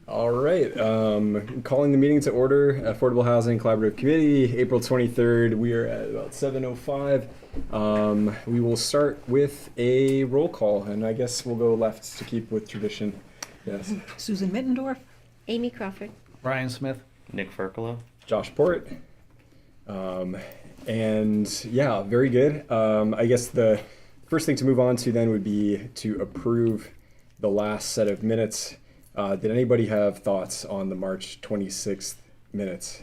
All right. Calling the meeting to order. Affordable Housing Collaborative Committee, April 23rd. We are at about 7:05. We will start with a roll call, and I guess we'll go left to keep with tradition. Yes. Susan Mittendorf. Amy Crawford. Brian Smith. Nick Ferkula. Josh Port. And yeah, very good. I guess the first thing to move on to then would be to approve the last set of minutes. Did anybody have thoughts on the March 26th minutes?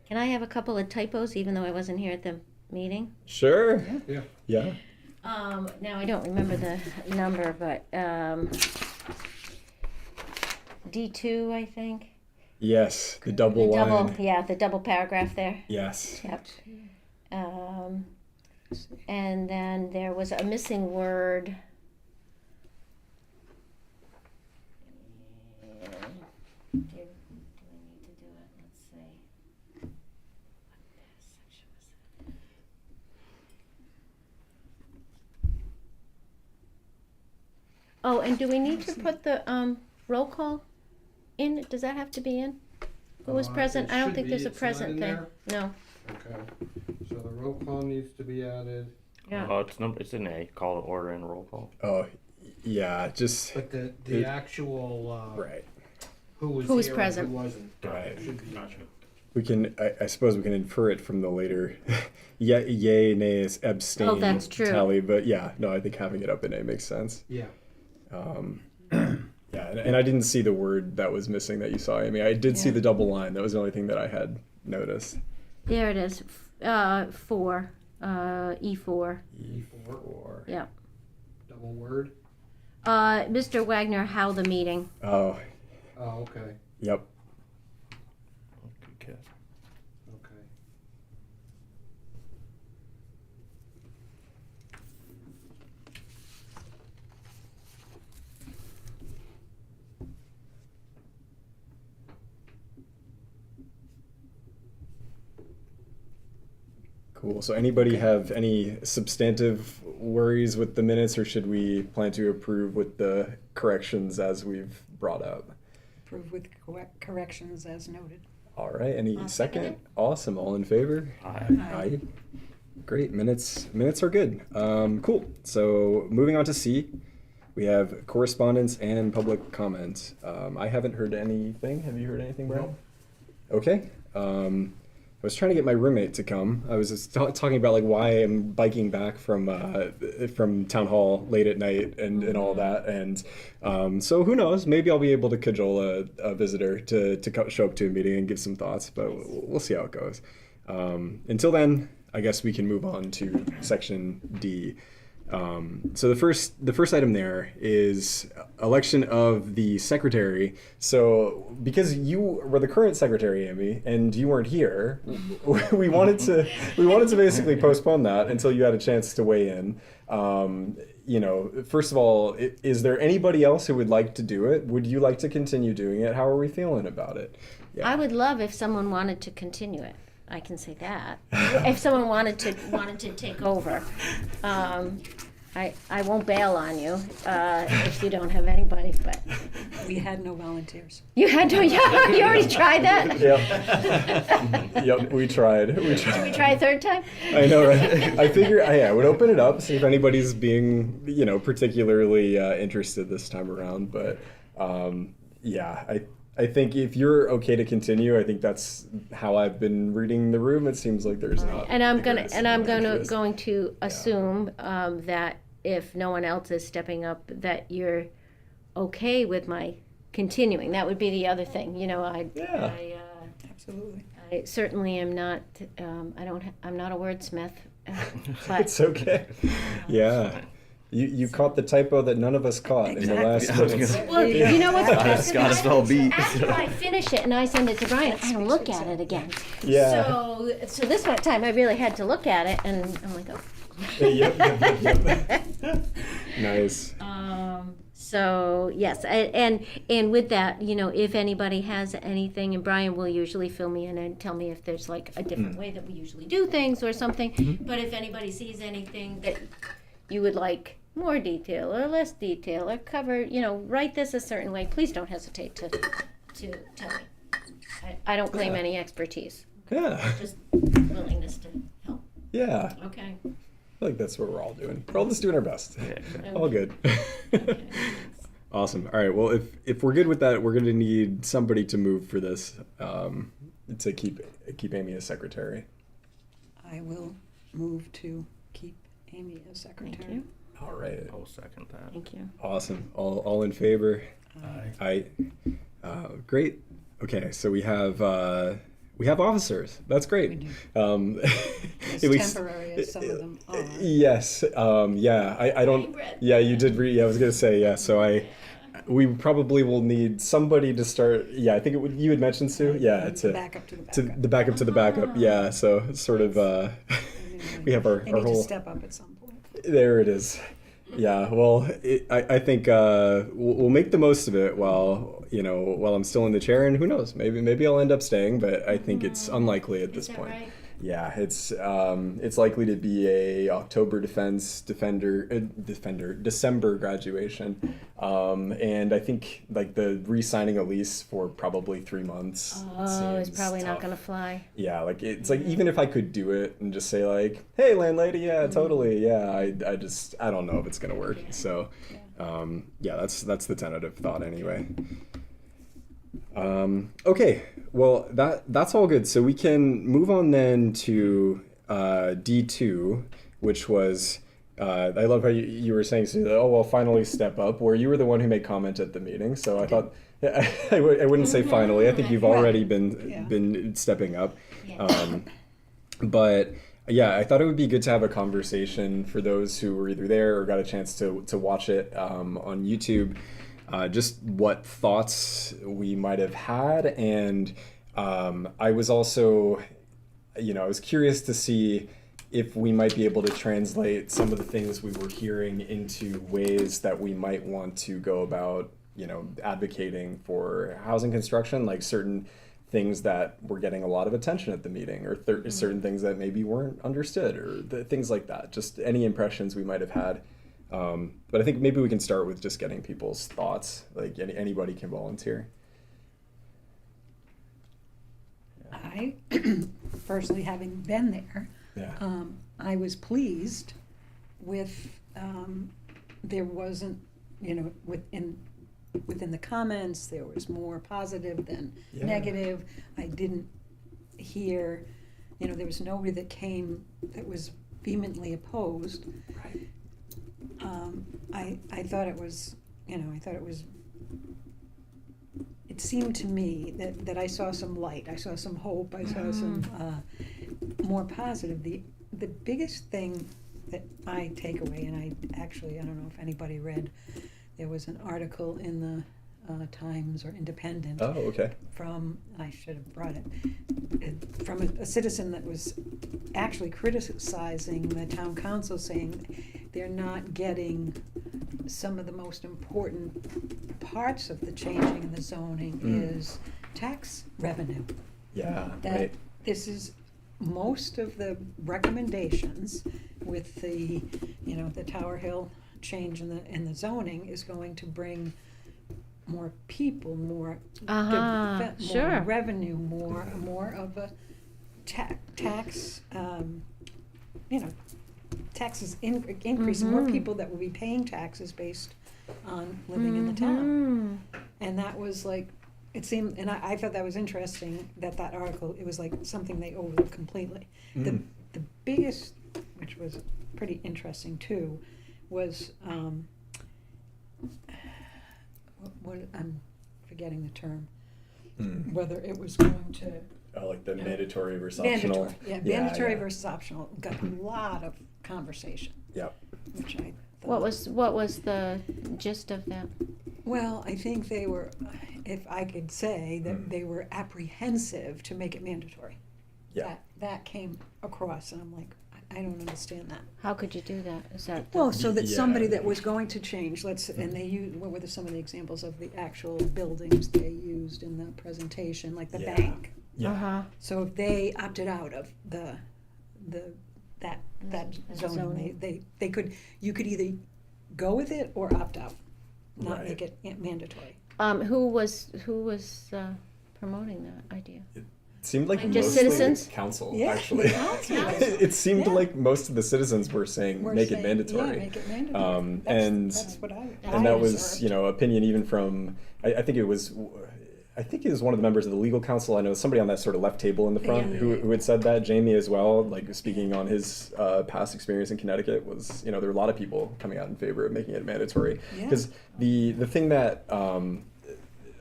Can I have a couple of typos even though I wasn't here at the meeting? Sure. Yeah. Yeah. Now I don't remember the number, but D2, I think. Yes, the double line. The double paragraph there. Yes. Yep. And then there was a missing word. Do I need to do it? Let's see. What section was that? Oh, and do we need to put the roll call in? Does that have to be in? Who was present? It I don't should think be. there's a It's not present in thing. there? No. Okay, so the roll call needs to be added, Yeah. Oh, it's an A. Call to order and roll call. Oh, yeah, just, but the It- actual, right. who was Who was here present. and who wasn't. Right. Should be. We can, I suppose we can infer it from the later yay, nay, abstain Oh, that's true. tally, but yeah, no, I think having it up in A makes sense. Yeah, Yeah, and I didn't see the word that was missing that you saw, Amy. I did see Yeah. the double line. That was the only thing that I had noticed. There it is. 4. E4. E4, Yeah. double word, Mr. Wagner, how the meeting? Oh, oh, okay, yep. Good catch. okay. Cool. So anybody have any substantive worries with the minutes, or should we plan to approve with the corrections as we've brought up? Approve with corrections as noted. All right. Any I'll second? second Awesome. All in favor? Aye. Aye. Great. Minutes are good. Cool. So moving on to C, we have correspondence and public comment. I haven't heard anything. Have you heard anything, Brian? Okay. I was trying to get my roommate to come. I was just talking about like why I'm biking back from town hall late at night and all that. And so who knows? Maybe I'll be able to cajole a visitor to show up to a meeting and give some thoughts. But we'll see how it goes. Until then, I guess we can move on to section D. So the first item there is election of the secretary. So because you were the current secretary, Amy, and you weren't here, we wanted to basically postpone that until you had a chance to weigh in. First of all, is there anybody else who would like to do it? Would you like to continue doing it? How are we feeling about it? Yeah. I would love if someone wanted to continue it. I can say that. If someone wanted to take over. I won't bail on you if you don't have anybody, but We had no volunteers. you had to. Yeah, you already tried that. Yep. Yep. We tried. Did we try a third time? I know, right? I figure I would open it up, see if anybody's being, particularly interested this time around. But I think if you're okay to continue, I think that's how I've been reading the room. It seems like there's not. And I'm going interest. to assume that if no one else is stepping up, that you're okay with my continuing. That would be the other thing. Absolutely. I certainly am not. I'm not a wordsmith. It's okay. Yeah. You caught the typo that none of us caught in the last Exactly. I was minutes. gonna- Well, you know what's It's got us all beat. After I finish it and I send it to Brian, I don't look at it again. Yeah. So this one time I really had to look at it, and I'm like, oh. Yep. Nice. So yes, and with that, if anybody has anything, and Brian will usually fill me in and tell me if there's like a different way that we usually do things or something. But if anybody sees anything that you would like more detail or less detail or cover, write this a certain way, please don't hesitate to tell me. I don't claim Yeah. any expertise, Yeah. just willingness to help. Yeah. Okay. I feel like that's what we're all doing. We're all just doing our best. Yeah. All good. Okay. Awesome. All right. Well, if we're good with that, we're going to need somebody to move for this to keep Amy as secretary. I will move to keep Amy as secretary. Thank you. All right. I'll second that. Thank you. Awesome. All in favor? Aye. Great. Okay. So we have officers. That's great. We do. At As least- temporary as some of them are. Yes. Yeah. I don't. Brett. Yeah. You did read. Yeah. I was gonna say. Yeah. So we probably will need somebody to start. Yeah. I think you had mentioned Sue. Yeah. The backup to the to backup. the backup to the backup. Yeah. So it's sort of. We have our I need whole. to step up at some point. There it is. Yeah, well, I think we'll make the most of it while I'm still in the chair, and who knows, maybe I'll end up staying, but I think it's unlikely at this Is that point. right? Yeah, it's likely to be a October December graduation, and I think like the re-signing a lease for probably 3 months. Oh, it's seems probably not tough. going to fly. Yeah, like it's like even if I could do it and just say like, "Hey, landlady, yeah, totally, yeah," I don't know if it's gonna work. So, yeah, that's the tentative thought anyway. Okay, well that's all good. So we can move on then to D2, which was. I love how you were saying, Sue, that, oh, well, finally step up, where you were the one who made comment at the meeting. So I thought, I wouldn't say finally. I think you've already been stepping up. Yeah. But yeah, I thought it would be good to have a conversation for those who were either there or got a chance to watch it on YouTube. Just what thoughts we might have had. And I was also, I was curious to see if we might be able to translate some of the things we were hearing into ways that we might want to go about, advocating for housing construction, like certain things that were getting a lot of attention at the meeting, or certain things that maybe weren't understood, or things like that. Just any impressions we might have had. But I think maybe we can start with just getting people's thoughts. Like anybody can volunteer. I, personally, having been there, Yeah. I was pleased with, there wasn't, within the comments, there was more positive than Yeah. negative. I didn't hear, there was nobody that came that was vehemently opposed. Right. I thought it was, it seemed to me that I saw some light, I saw some hope, I saw some more positive. The biggest thing that I take away, and I don't know if anybody read, there was an article in the Times or Independent Oh, okay. from, I should have brought it, from a citizen that was actually criticizing the town council, saying they're not getting some of the most important parts of the changing in the zoning is tax revenue. Yeah. That Right. this is most of the recommendations with the, the Tower Hill change in the zoning is going to bring more people, more more sure. revenue, more of a tax, taxes increase, more people that will be paying taxes based on living in the town. And that was like, it seemed, and I thought that was interesting, that article, it was like something they overlooked completely. The biggest, which was pretty interesting too, was, what I'm forgetting the term, whether it was going to. Oh, like the mandatory versus optional. Mandatory, mandatory versus optional, got a lot of conversation, Yep. which I What thought. was the gist of that? Well, I think they were, if I could say, that they were apprehensive to make it mandatory. Yeah. That came across, and I'm like, I don't understand that. How could you do that? Is that Well, so that Yeah. somebody that was going to change, and they used, what were some of the examples of the actual buildings they used in the presentation, like the Yeah. bank? Yeah. So if they opted out of that zoning, Zoning. they could, you could either go with it or opt out, not Right. make it mandatory. Who was promoting that idea? It seemed like Just mostly citizens? council, Yeah. actually. It seemed Yeah. like most of the citizens were saying We're make saying, it mandatory. Yeah, make it mandatory. That's what I And that was, observed. you know, opinion even from, I think it was one of the members of the legal council. I know somebody on that sort of left table in the front Yeah. who had said that. Jamie as well, like speaking on his past experience in Connecticut, was, you know, there were a lot of people coming out in favor of making it mandatory. Yeah. Because the thing that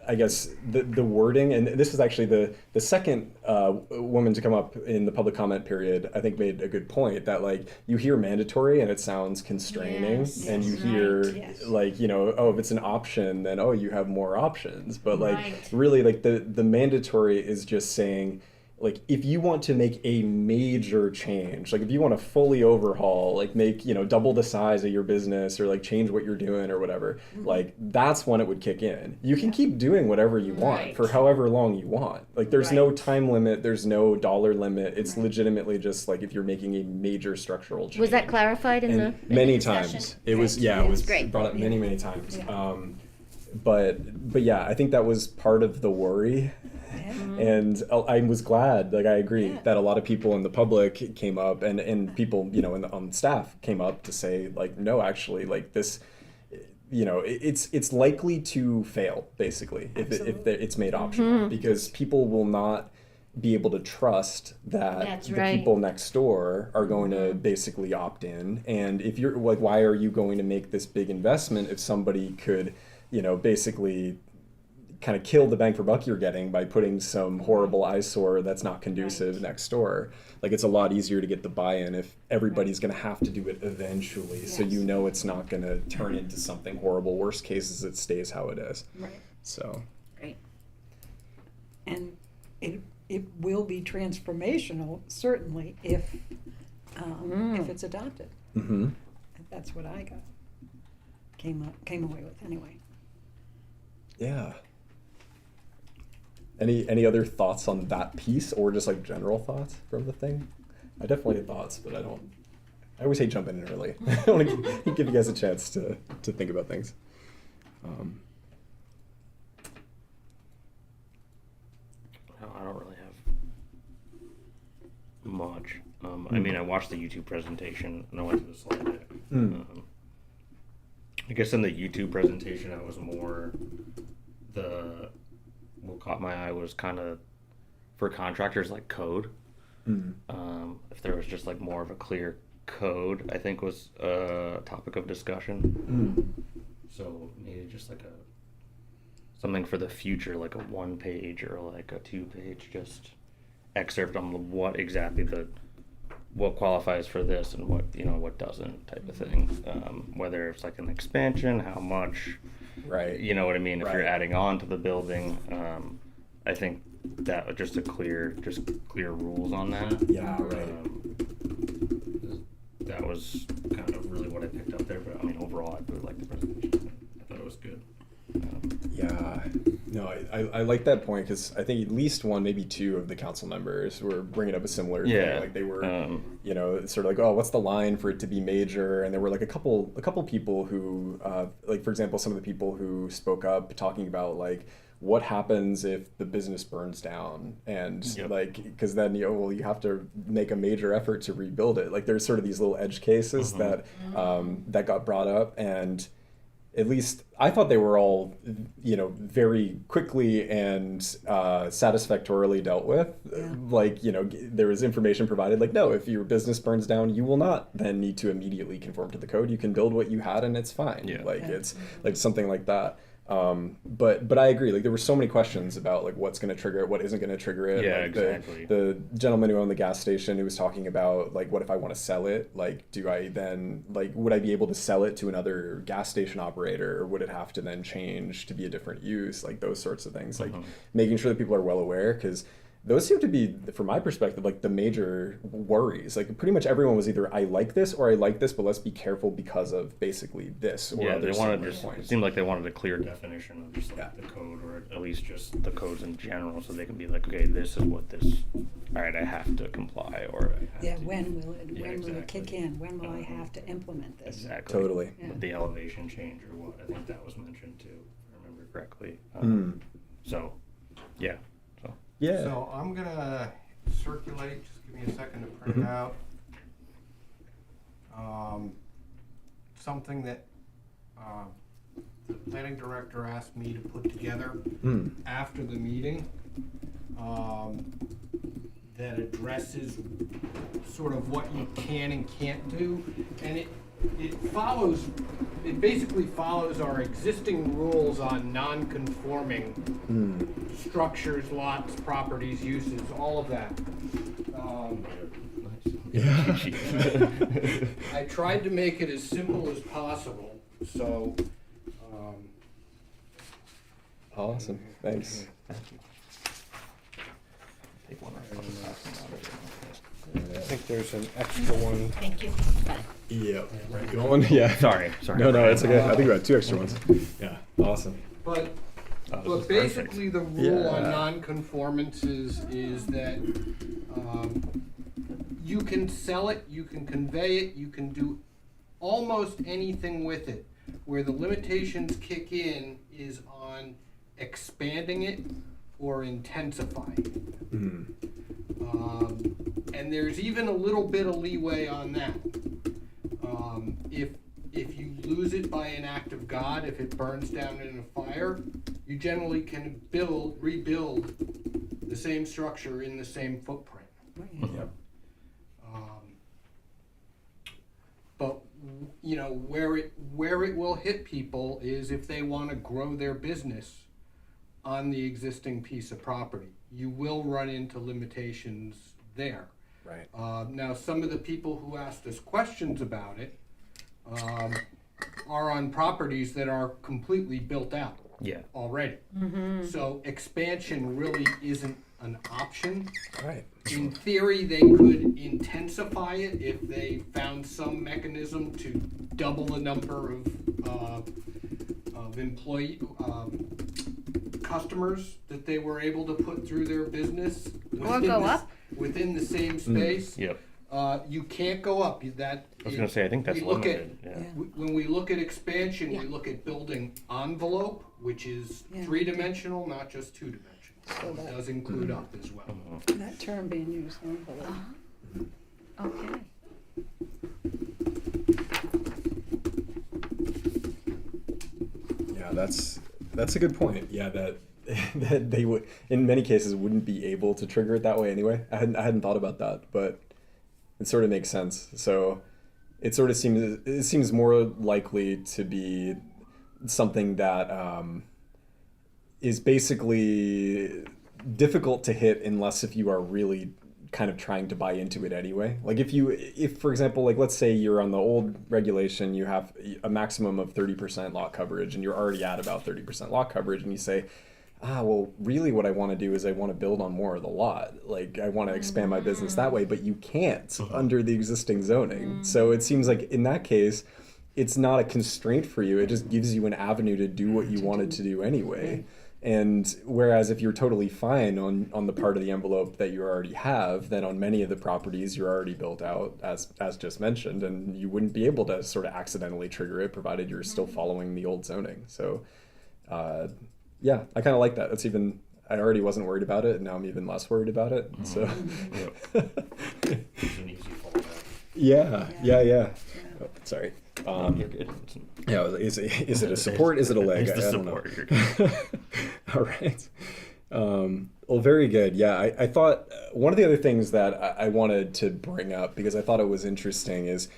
I guess the wording, and this is actually the second woman to come up in the public comment period, I think made a good point that, like, you hear mandatory and it sounds constraining, Yes, and you yes, hear right. Yes. like, you know, oh, if it's an option, then oh, you have more options. But like Right. really, like the mandatory is just saying, like, if you want to make a major change, like if you want to fully overhaul, like make, you know, double the size of your business or like change what you're doing or whatever, like that's when it would kick in. You can keep doing whatever you want Right. for however long you want. Like there's no Right. time limit, there's no dollar limit. It's legitimately just like if you're making a major structural change. Was that clarified in And the many discussion? times it was, Great. yeah, it was Great. brought up many times. Yeah. But yeah, I think that was part of the worry. Yeah. And I was glad, like I agree, Yeah. that a lot of people in the public came up and people, you know, on staff came up to say, like, no, actually, like this, you know, it's likely to fail, basically, if Absolutely. it's made optional, because people will not be able to trust that That's the right. people next door are going to basically opt in. And if you're like, why are you going to make this big investment if somebody could, you know, basically kind of kill the bang for buck you're getting by putting some horrible eyesore that's not conducive next door? Like, it's a lot easier to get the buy-in if everybody's going to have to do it eventually, so Yes. you know it's not going to turn into something horrible. Worst case is it stays how it is. Right. So Great. And it will be transformational, certainly, if it's adopted. mhm. That's what I came away with anyway. Yeah. Any other thoughts on that piece, or just like general thoughts from the thing? I definitely had thoughts, but I always hate jumping in early. I want to give you guys a chance to think about things. I don't really have much. I mean, I watched the YouTube presentation and I went to the slide deck. I guess in the YouTube presentation, I was more what caught my eye was kind of for contractors, like code. If there was just like more of a clear code, I think was a topic of discussion. So maybe just like something for the future, like a 1-page or like a 2-page just excerpt on what exactly what qualifies for this and what, you know, what doesn't, type of thing. Whether it's like an expansion, how much, Right. you know what I mean? If you're Right. adding on to the building, I think that just clear rules on that. Yeah, right. That was kind of really what I picked up there. But I mean, overall, I really liked the presentation. I thought it was good. Yeah, no, I like that point, because I think at least one, maybe two of the council members were bringing up a similar Yeah, thing. Like they were, you know, sort of like, oh, what's the line for it to be major? And there were like a couple people who, like for example, some of the people who spoke up talking about like, what happens if the business burns down, and Yep. like, because then you have to make a major effort to rebuild it. Like there's sort of these little edge cases that that got brought up, and at least I thought they were all, you know, very quickly and satisfactorily dealt with. Yeah. Like, you know, there was information provided, like, no, if your business burns down, you will not then need to immediately conform to the code. You can build what you had and it's fine. Yeah. Like, Yeah. it's like something like that. But I agree. Like there were so many questions about like what's going to trigger it, what isn't going to trigger it. Yeah, like, exactly. The gentleman who owned the gas station, who was talking about like, what if I want to sell it? Like, do I then like, would I be able to sell it to another gas station operator, or would it have to then change to be a different use? Like those sorts of things. Like making sure that people are well aware, because those seem to be, from my perspective, like the major worries. Like pretty much everyone was either I like this or I like this, but let's be careful because of basically this or Yeah, other they wanted similar just, it points. seemed like they wanted a clear definition of just like Yeah. the code, or at least just the codes in general, so they can be like, okay, this is what this, all right, I have to comply, or I have Yeah, to. when will Yeah, when will it kick exactly. in? When will I Uh-huh. have to implement this? Exactly. Totally. Yeah. The elevation change or what, I think that was mentioned too, if I remember correctly. So, yeah, so. Yeah. So I'm gonna circulate, just give me a second to print Mhm. it out. Something that the planning director asked me to put together Mm. after the meeting, that addresses sort of what you can and can't do. And it basically follows our existing rules on non-conforming structures, lots, properties, uses, all of that. Yeah. I tried to make it as simple as possible, so, Awesome. Thanks. Take one off. I think there's an extra one. Thank you. Yeah. Right. Going. Yeah. Sorry. No, it's okay. I think we got 2 extra ones. Yeah. Awesome. But This is But perfect. basically, the rule on Yeah. non-conformances is that you can sell it, you can convey it, you can do almost anything with it. Where the limitations kick in is on expanding it or intensifying it. Mm. And there's even a little bit of leeway on that. If you lose it by an act of God, if it burns down in a fire, you generally can rebuild the same structure in the same footprint. Yep. But you know where it will hit people is if they want to grow their business on the existing piece of property. You will run into limitations there. Right. Now, some of the people who asked us questions about it are on properties that are completely built out Yeah. already. So expansion really isn't an option. Right. In theory, they could intensify it if they found some mechanism to double the number of employee customers that they were able to put through their business. Or go up? Within the same space. Yep. You can't go up. I was gonna say, I think that's we look limited. At, Yeah. When we look at expansion, Yeah. we look at building envelope, which is Yeah. 3-dimensional, not just 2-dimensional. So it that- does include up as well. That term being used, envelope. Okay. Yeah, that's a good point. Yeah, that that they would in many cases wouldn't be able to trigger it that way anyway. I hadn't thought about that, but it sort of makes sense. So it sort of seems more likely to be something that is basically difficult to hit unless if you are really kind of trying to buy into it anyway. Like if for example, like let's say you're on the old regulation, you have a maximum of 30% lot coverage and you're already at about 30% lot coverage, and you say, well, really what I want to do is I want to build on more of the lot. Like I want to expand my business that way, but you can't under the existing zoning. So it seems like in that case, it's not a constraint for you. It just gives you an avenue to do what you wanted to do anyway. And whereas if you're totally fine on the part of the envelope that you already have, then on many of the properties you're already built out, as just mentioned, and you wouldn't be able to sort of accidentally trigger it provided you're still following the old zoning. So yeah, I kind of like that. I already wasn't worried about it, and now I'm even less worried about it. So It's an easy fallback. yeah. Oh, sorry. You're good. Yeah, is it a support? Is it a leg? It's the I don't know. support. You're good. All right. Well, very good. Yeah, I thought one of the other things that I wanted to bring up because I thought it was interesting is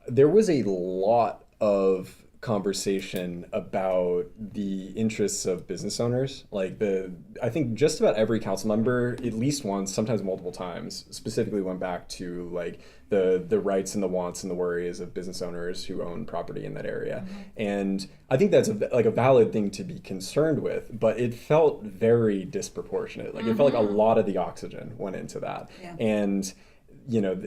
there was a lot of conversation about the interests of business owners. Like I think just about every council member, at least once, sometimes multiple times, specifically went back to like the rights and the wants and the worries of business owners who own property in that area. And I think that's a valid thing to be concerned with, but it felt very disproportionate. Like it felt like a lot of the oxygen went into that. Yeah. And, you know,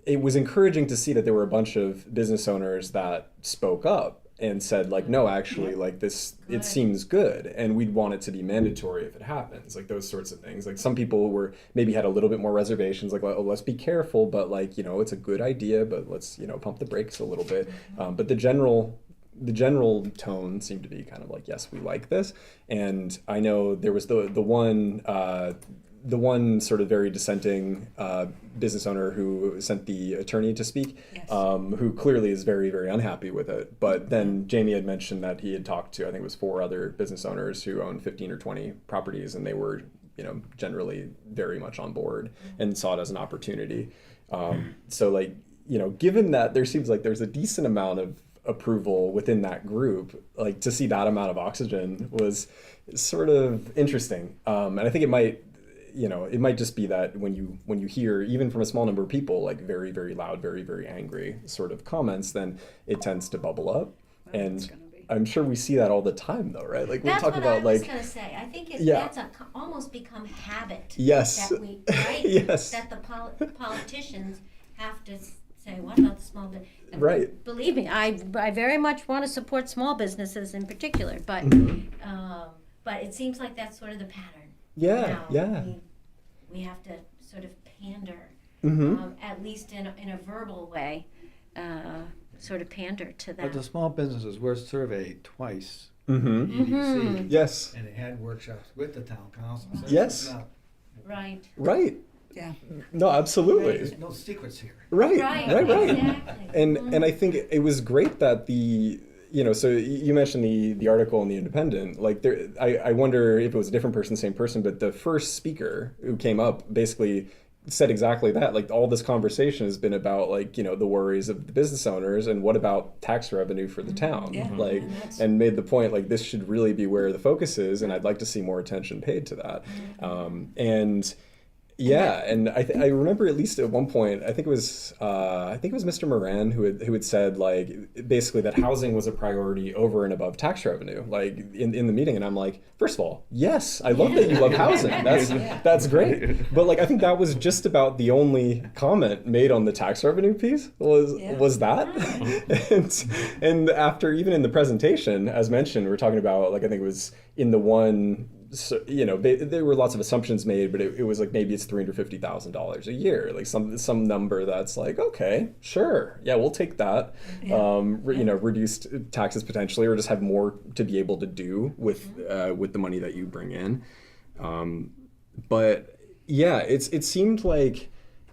it was encouraging to see that there were a bunch of business owners that spoke up and said like, no, actually, like this, it seems good, and we'd want it to be mandatory if it happens, like those sorts of things. Like some people were maybe had a little bit more reservations, like, oh, let's be careful, but like, you know, it's a good idea, but let's, you know, pump the brakes a little bit. But the general tone seemed to be kind of like, yes, we like this. And I know there was the one sort of very dissenting business owner who sent the attorney to speak, Yes. who clearly is very, very unhappy with it. But then Jamie had mentioned that he had talked to, I think it was 4 other business owners who own 15 or 20 properties, and they were, you know, generally very much on board and saw it as an opportunity. So like, you know, given that there seems like there's a decent amount of approval within that group, like to see that amount of oxygen was sort of interesting. And I think it might just be that when you hear, even from a small number of people, like very, very loud, very, very angry sort of comments, then it tends to bubble up. Well, And it's gonna be. I'm sure we see that all the time though, right? Like we'll That's talk what about I was like, gonna say. I think Yeah. that's almost become habit. Yes. That we, right? Yes. That the politicians have to say, what about the small business? Right. Believe me, I very much want to support small businesses in particular, but it seems like that's sort of the pattern. Yeah, now. yeah. We have to sort of pander, Mm-hmm. at least in a verbal way, sort of pander to that. But the small businesses were surveyed twice, Mm-hmm. EDC, Yes. and they had workshops with the town council. So Yes. it's not- Right. Right. Yeah. No, absolutely. There's no secrets here. Right. Right. Right. Exactly. And I think it was great that so you mentioned the article in the Independent. Like there, I wonder if it was a different person, same person, but the first speaker who came up basically said exactly that. Like all this conversation has been about like, you know, the worries of the business owners and what about tax revenue for the town. Yeah. Like, And that's- and made the point like this should really be where the focus is, and I'd like to see more attention paid to that. And yeah, and I remember at least at one point, I think it was Mr. Moran who had said like basically that housing was a priority over and above tax revenue, like in the meeting. And I'm like, first of all, yes, I love that you love housing. That's great. But like I think that was just about the only comment made on the tax revenue piece was that. and after even in the presentation, as mentioned, we're talking about like I think it was in the one. So, you know, there were lots of assumptions made, but it was like maybe it's $350,000 a year, like some number that's like, okay, sure, yeah, we'll take that. Yeah. You know, reduced taxes potentially, or just have more to be able to do with the money that you bring in. But yeah, it seemed like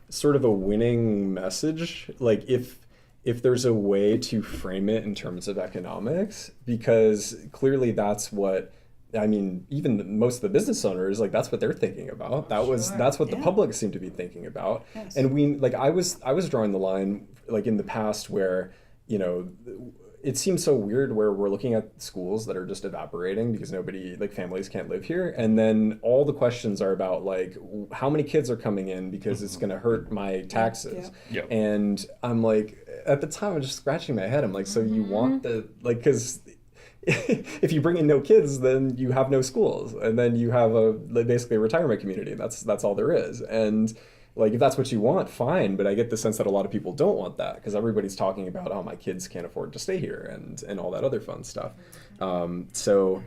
sort of a winning message, like if there's a way to frame it in terms of economics, because clearly that's what. I mean, even most of the business owners, like that's what they're thinking about. That's what the Yeah. public seemed to be thinking about. Yes. And I was drawing the line like in the past where, you know, it seems so weird where we're looking at schools that are just evaporating because families can't live here. And then all the questions are about like, how many kids are coming in because it's going to hurt my taxes. Yep. And I'm like, at the time I'm just scratching my head. I'm like, so you want because if you bring in no kids, then you have no schools, and then you have basically a retirement community. That's all there is. And like if that's what you want, fine. But I get the sense that a lot of people don't want that because everybody's talking about, oh, my kids can't afford to stay here and all that other fun stuff. So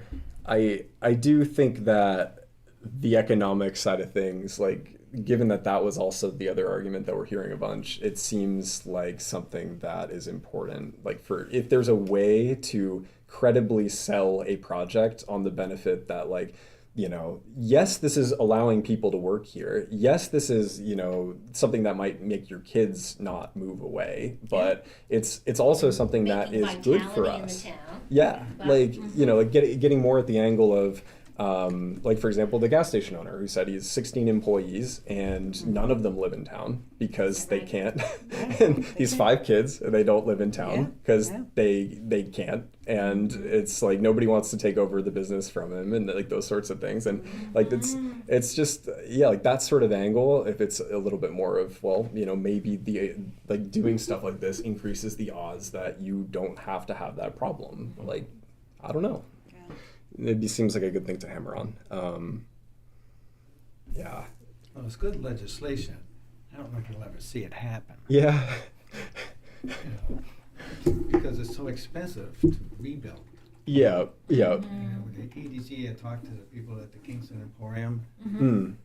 I do think that the economic side of things, like given that was also the other argument that we're hearing a bunch, it seems like something that is important. Like if there's a way to credibly sell a project on the benefit that like, you know, yes, this is allowing people to work here. Yes, this is, you know, something that might make your kids not move away, but it's also something that Making is good for vitality in the us. town. Yeah, But- like, you know, like getting more at the angle of, Like for example, the gas station owner who said he has 16 employees and none of them live in town because they can't. And he's 5 kids and they don't live in Yeah, town because yeah. they can't. And it's like nobody wants to take over the business from him and like those sorts of things. And like it's just yeah, like that sort of angle. If it's a little bit more of well, you know, maybe the like doing stuff like this increases the odds that you don't have to have that problem. Like I don't know. It seems like a good thing to hammer on. Yeah. Well, it's good legislation. I don't know if you'll ever see it happen. Yeah. You know, because it's so expensive to rebuild. Yeah. Yeah. You know, with the EDC, I talked to the people at the Kingston Emporium, Mm. and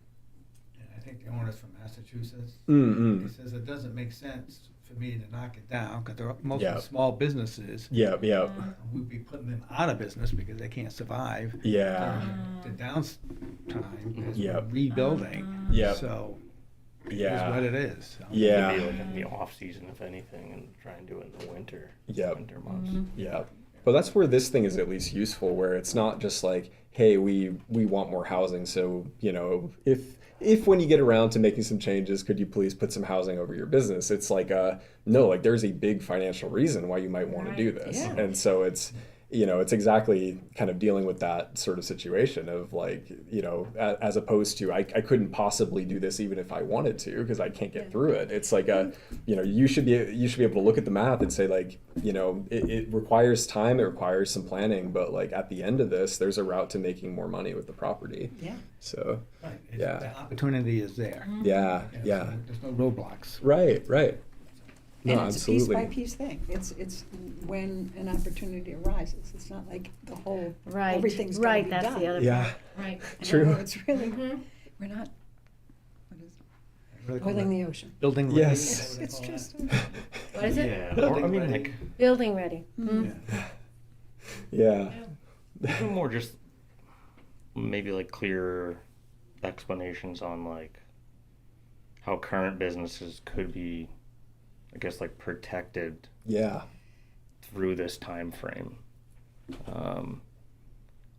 I think the owner's from Massachusetts. Mm. He says it doesn't make sense for me to knock it down because they're mostly Yeah. small businesses. Yeah. Yeah. We'd be putting them out of business because they can't survive. Yeah. The downtime is Yep. rebuilding. Yep. So it is Yeah. what it is. So. Yeah. Maybe like in the off season, if anything, and try and do it in the winter. Yep. Winter months. Yeah. But that's where this thing is at least useful, where it's not just like, hey, we want more housing, so you know, if when you get around to making some changes, could you please put some housing over your business? It's like no, like there's a big financial reason why you might want to do this. Yeah. And so it's you know, it's exactly kind of dealing with that sort of situation of like, you know, as opposed to I couldn't possibly do this even if I wanted to because I can't get through it. It's like you know, you should be able to look at the math and say like, you know, it requires time, it requires some planning, but like at the end of this, there's a route to making more money with the property. Yeah. So Right. Yeah. The opportunity is there. yeah, You know, yeah, so there's no roadblocks. right. No, And it's a piece absolutely. by piece thing. It's when an opportunity arises. It's not like the whole, Right. everything's gonna Right. be That's done. the other Yeah. part. Right. You True. know, it's really, Mhm. we're not, what is Really it? call Oiling that the ocean. building ready, Yes. is that what they It's call just, that? What is it? Yeah. Or, I Building mean, ready. like Building ready. Mm. Yeah. Yeah. even more just maybe like clearer explanations on like how current businesses could be, I guess, like protected Yeah. through this time frame.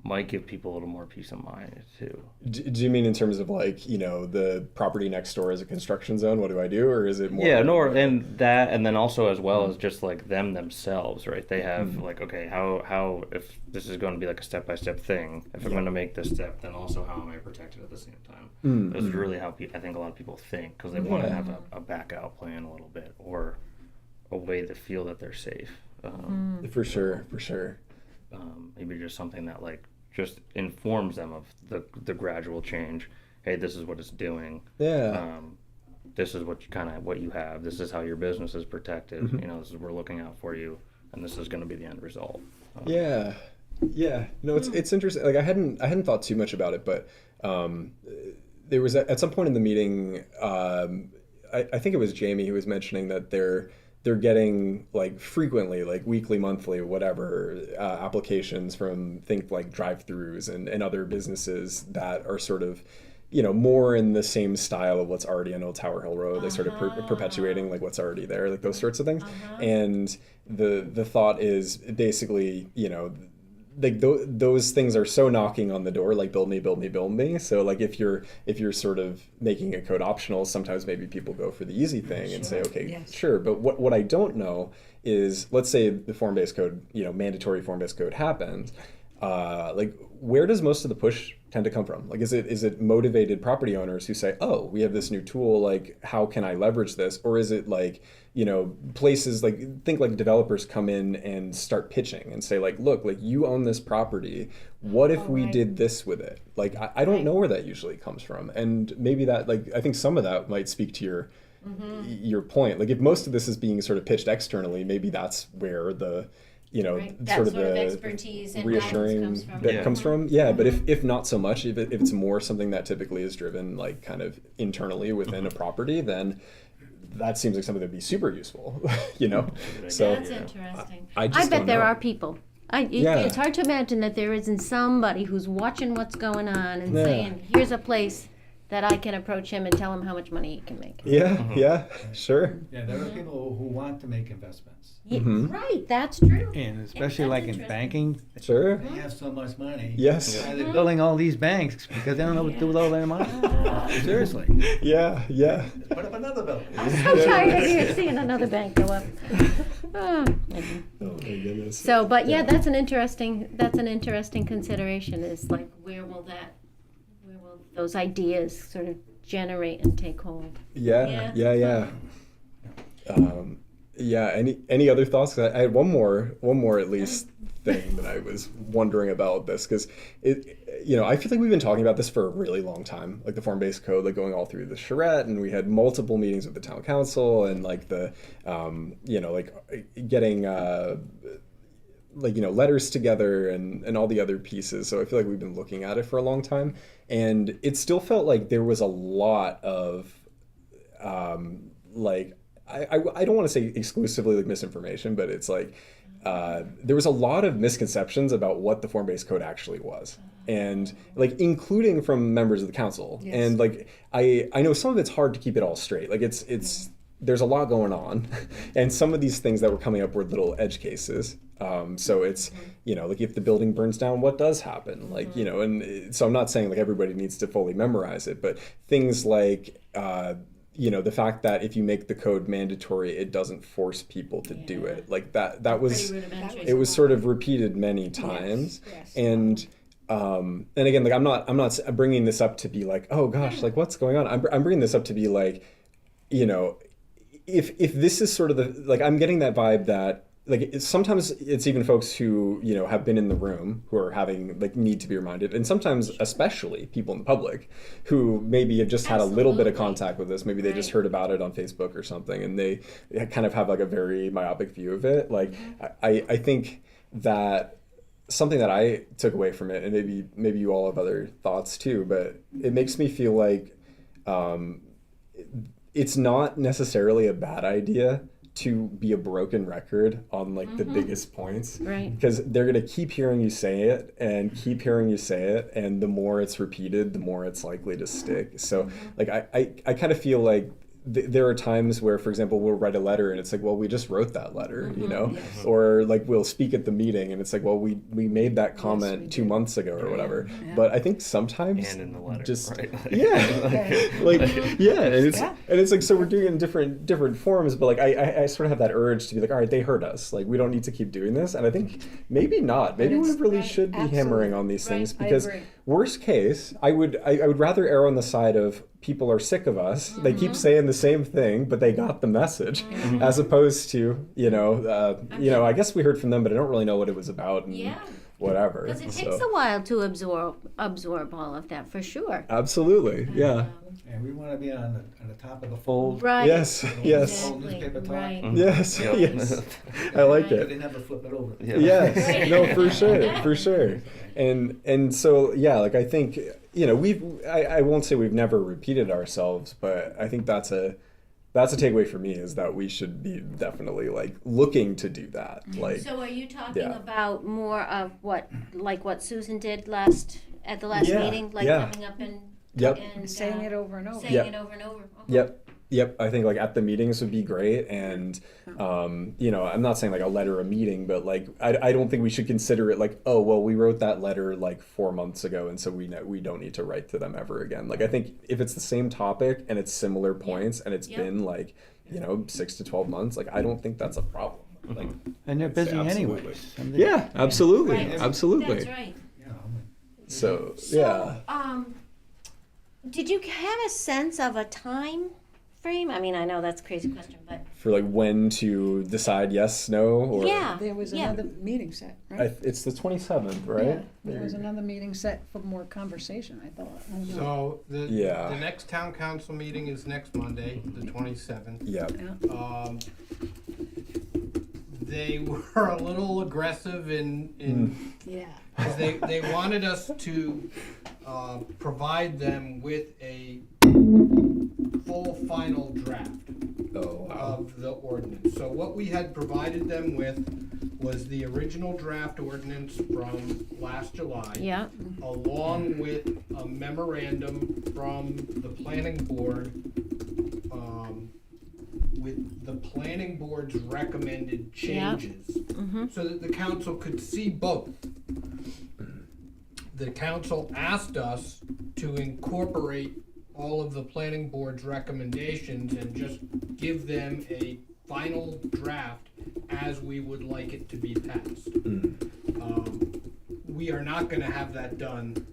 Might give people a little more peace of mind too. Do you mean in terms of like, you know, the property next door is a construction zone? What do I do? Or is it more? Yeah, like- no, and that, and then also as well as just like them themselves, right? They have like, okay, how if this is going to be like a step by step thing, if I'm going to make this step, then also how am I protected at the same time? That's really how I think a lot of people think because they want to Yeah. have a back out plan a little bit or a way to feel that they're safe. For sure, for sure. Maybe just something that like just informs them of the gradual change. Hey, this is what it's doing. Yeah. This is what you have. This is how your business is protected. Mm-hmm. You know, this is we're looking out for you, and this is going to be the end result. Yeah, yeah. No, it's interesting. Like I hadn't thought too much about it, but there was at some point in the meeting, I think it was Jamie who was mentioning that they're getting like frequently, like weekly, monthly, whatever, applications from think like drive-throughs and other businesses that are sort of, you know, more in the same style of what's already on Old Tower Hill Road. They sort of perpetuating like what's already there, like those sorts of things. And the thought is basically, you know, like those things are so knocking on the door, like build me, build me, build me. So like if you're sort of making a code optional, sometimes maybe people go for the easy thing and say, okay, Yes. sure. But what I don't know is, let's say the form-based code, you know, mandatory form-based code happens. Like where does most of the push tend to come from? Like is it motivated property owners who say, oh, we have this new tool, like how can I leverage this? Or is it like, you know, places like think like developers come in and start pitching and say like, look, like you own this property. What if we right. did this with it? Like I don't know where that usually comes from. And maybe that, like, I think some of that might speak to your point. Like if most of this is being sort of pitched externally, maybe that's where the, you know, Right. That sort of sort of the expertise and reassuring guidance comes from. that Yeah. comes from. Yeah, but if not so much, if it's more something that typically is driven like kind of internally within a property, then that seems like something that'd be super useful, you know? So That's interesting. I just bet don't there know. are people. Yeah. It's hard to imagine that there isn't somebody who's watching what's going on and Yeah. saying, here's a place that I can approach him and tell him how much money he can make. Yeah, yeah, sure. Yeah, there are people who want to make investments. Mhm. Right, that's true. And especially That's like in interesting. banking, Sure. they have so much money. Yes. And they're building all these banks because they don't know what to do with all their money. Seriously. Yeah, yeah. Put up another building. I'm tired of seeing another bank go up. Oh, Oh my goodness. so, but yeah, that's an interesting consideration. Is like where will those ideas sort of generate and take hold? Yeah, Yeah. yeah, yeah. Yeah. Any other thoughts? 'Cause I had one more at least thing that I was wondering about this, because I feel like we've been talking about this for a really long time, like the form-based code, like going all through the charrette, and we had multiple meetings with the town council, and like the like getting letters together and all the other pieces. So I feel like we've been looking at it for a long time, and it still felt like there was a lot of I don't want to say exclusively like misinformation, but it's like there was a lot of misconceptions about what the form-based code actually was, and like including from members of the council. Yes. And like I know some of it's hard to keep it all straight. Like it's there's a lot going on, and some of these things that were coming up were little edge cases. So it's like if the building burns down, what does happen? Like and so I'm not saying like everybody needs to fully memorize it, but things like the fact that if you make the code mandatory, it doesn't force people to do it. Like that was Pretty rudimentary. it was sort of repeated many times. Yes. And again, like I'm not bringing this up to be like, oh gosh, like what's going on. I'm bringing this up to be like, if this is sort of the, like, I'm getting that vibe that like sometimes it's even folks who have been in the room who are having like need to be reminded, and sometimes especially people in the public who maybe have just had a little bit of Absolutely. contact with this. Maybe they just Right. heard about it on Facebook or something, and they kind of have like a very myopic view of it. Like I think that something that I took away from it, and maybe you all have other thoughts too, but it makes me feel like it's not necessarily a bad idea to be a broken record on like the biggest points, Right. because they're going to keep hearing you say it and keep hearing you say it, and the more it's repeated, the more it's likely to stick. So like I kind of feel like there are times where, for example, we'll write a letter and it's like, well, we just wrote that letter, or like we'll speak at the meeting and it's like, well, we made that comment we 2 did. months ago or whatever. Yeah. But I think sometimes And in the letter, just right? yeah, like yeah, and it's Yeah. and it's like, so we're doing it in different forms, but like I sort of have that urge to be like, all right, they heard us, like we don't need to keep doing this. And I think maybe not, maybe we it's- really right, should be absolutely. hammering on these things, Right. I because agree. worst case, I would rather err on the side of people are sick of us. They keep saying the same thing, but they got the message, as opposed to I guess we heard from them, but I don't really know what it was about and Yeah. whatever. Because it So- takes a while to absorb all of that, for sure. Absolutely, yeah. And we want to be on the top of the fold. Right. Yes, yes, Old newspaper talk. Right. yes, Yep. yes. I like But it. they never flip it over. Yeah. Yes, Right. no, for sure. And so yeah, like I think I won't say we've never repeated ourselves, but I think that's a takeaway for me, is that we should be definitely like looking to do that. Like So are you talking Yeah. about more of what Susan did at the last Yeah, meeting, like yeah. coming up and Yep. and Saying it over and over. saying Yep. it over and over. Okay. Yep. I think like at the meetings would be great, and I'm not saying like a letter a meeting, but like I don't think we should consider it like, oh well, we wrote that letter like 4 months ago, and so we don't need to write to them ever again. Like I think if it's the same topic and it's similar points and it's Yep. been like 6 to 12 months, like I don't think that's a problem. Like And they're busy Absolutely. anyways. yeah, absolutely, Right. absolutely. That's right. You know, So So, yeah. Did you have a sense of a time frame? I mean, I know that's a crazy question, but For like when to decide yes, no, or yeah. There was yeah. another meeting set, right? it's the 27th, right? Yeah, there was another meeting set for more conversation, I thought. I don't know. So the Yeah. the next town council meeting is next Monday, the 27th. Yep. Yeah. They were a little aggressive in Yeah. 'cause they wanted us to provide them with a full final draft Oh wow. of the ordinance. So what we had provided them with was the original draft ordinance from last July. Yeah, Along with a memorandum from the planning board, with the planning board's recommended changes, so that the council could see both. The council asked us to incorporate all of the planning board's recommendations and just give them a final draft as we would like it to be passed. We are not gonna have that done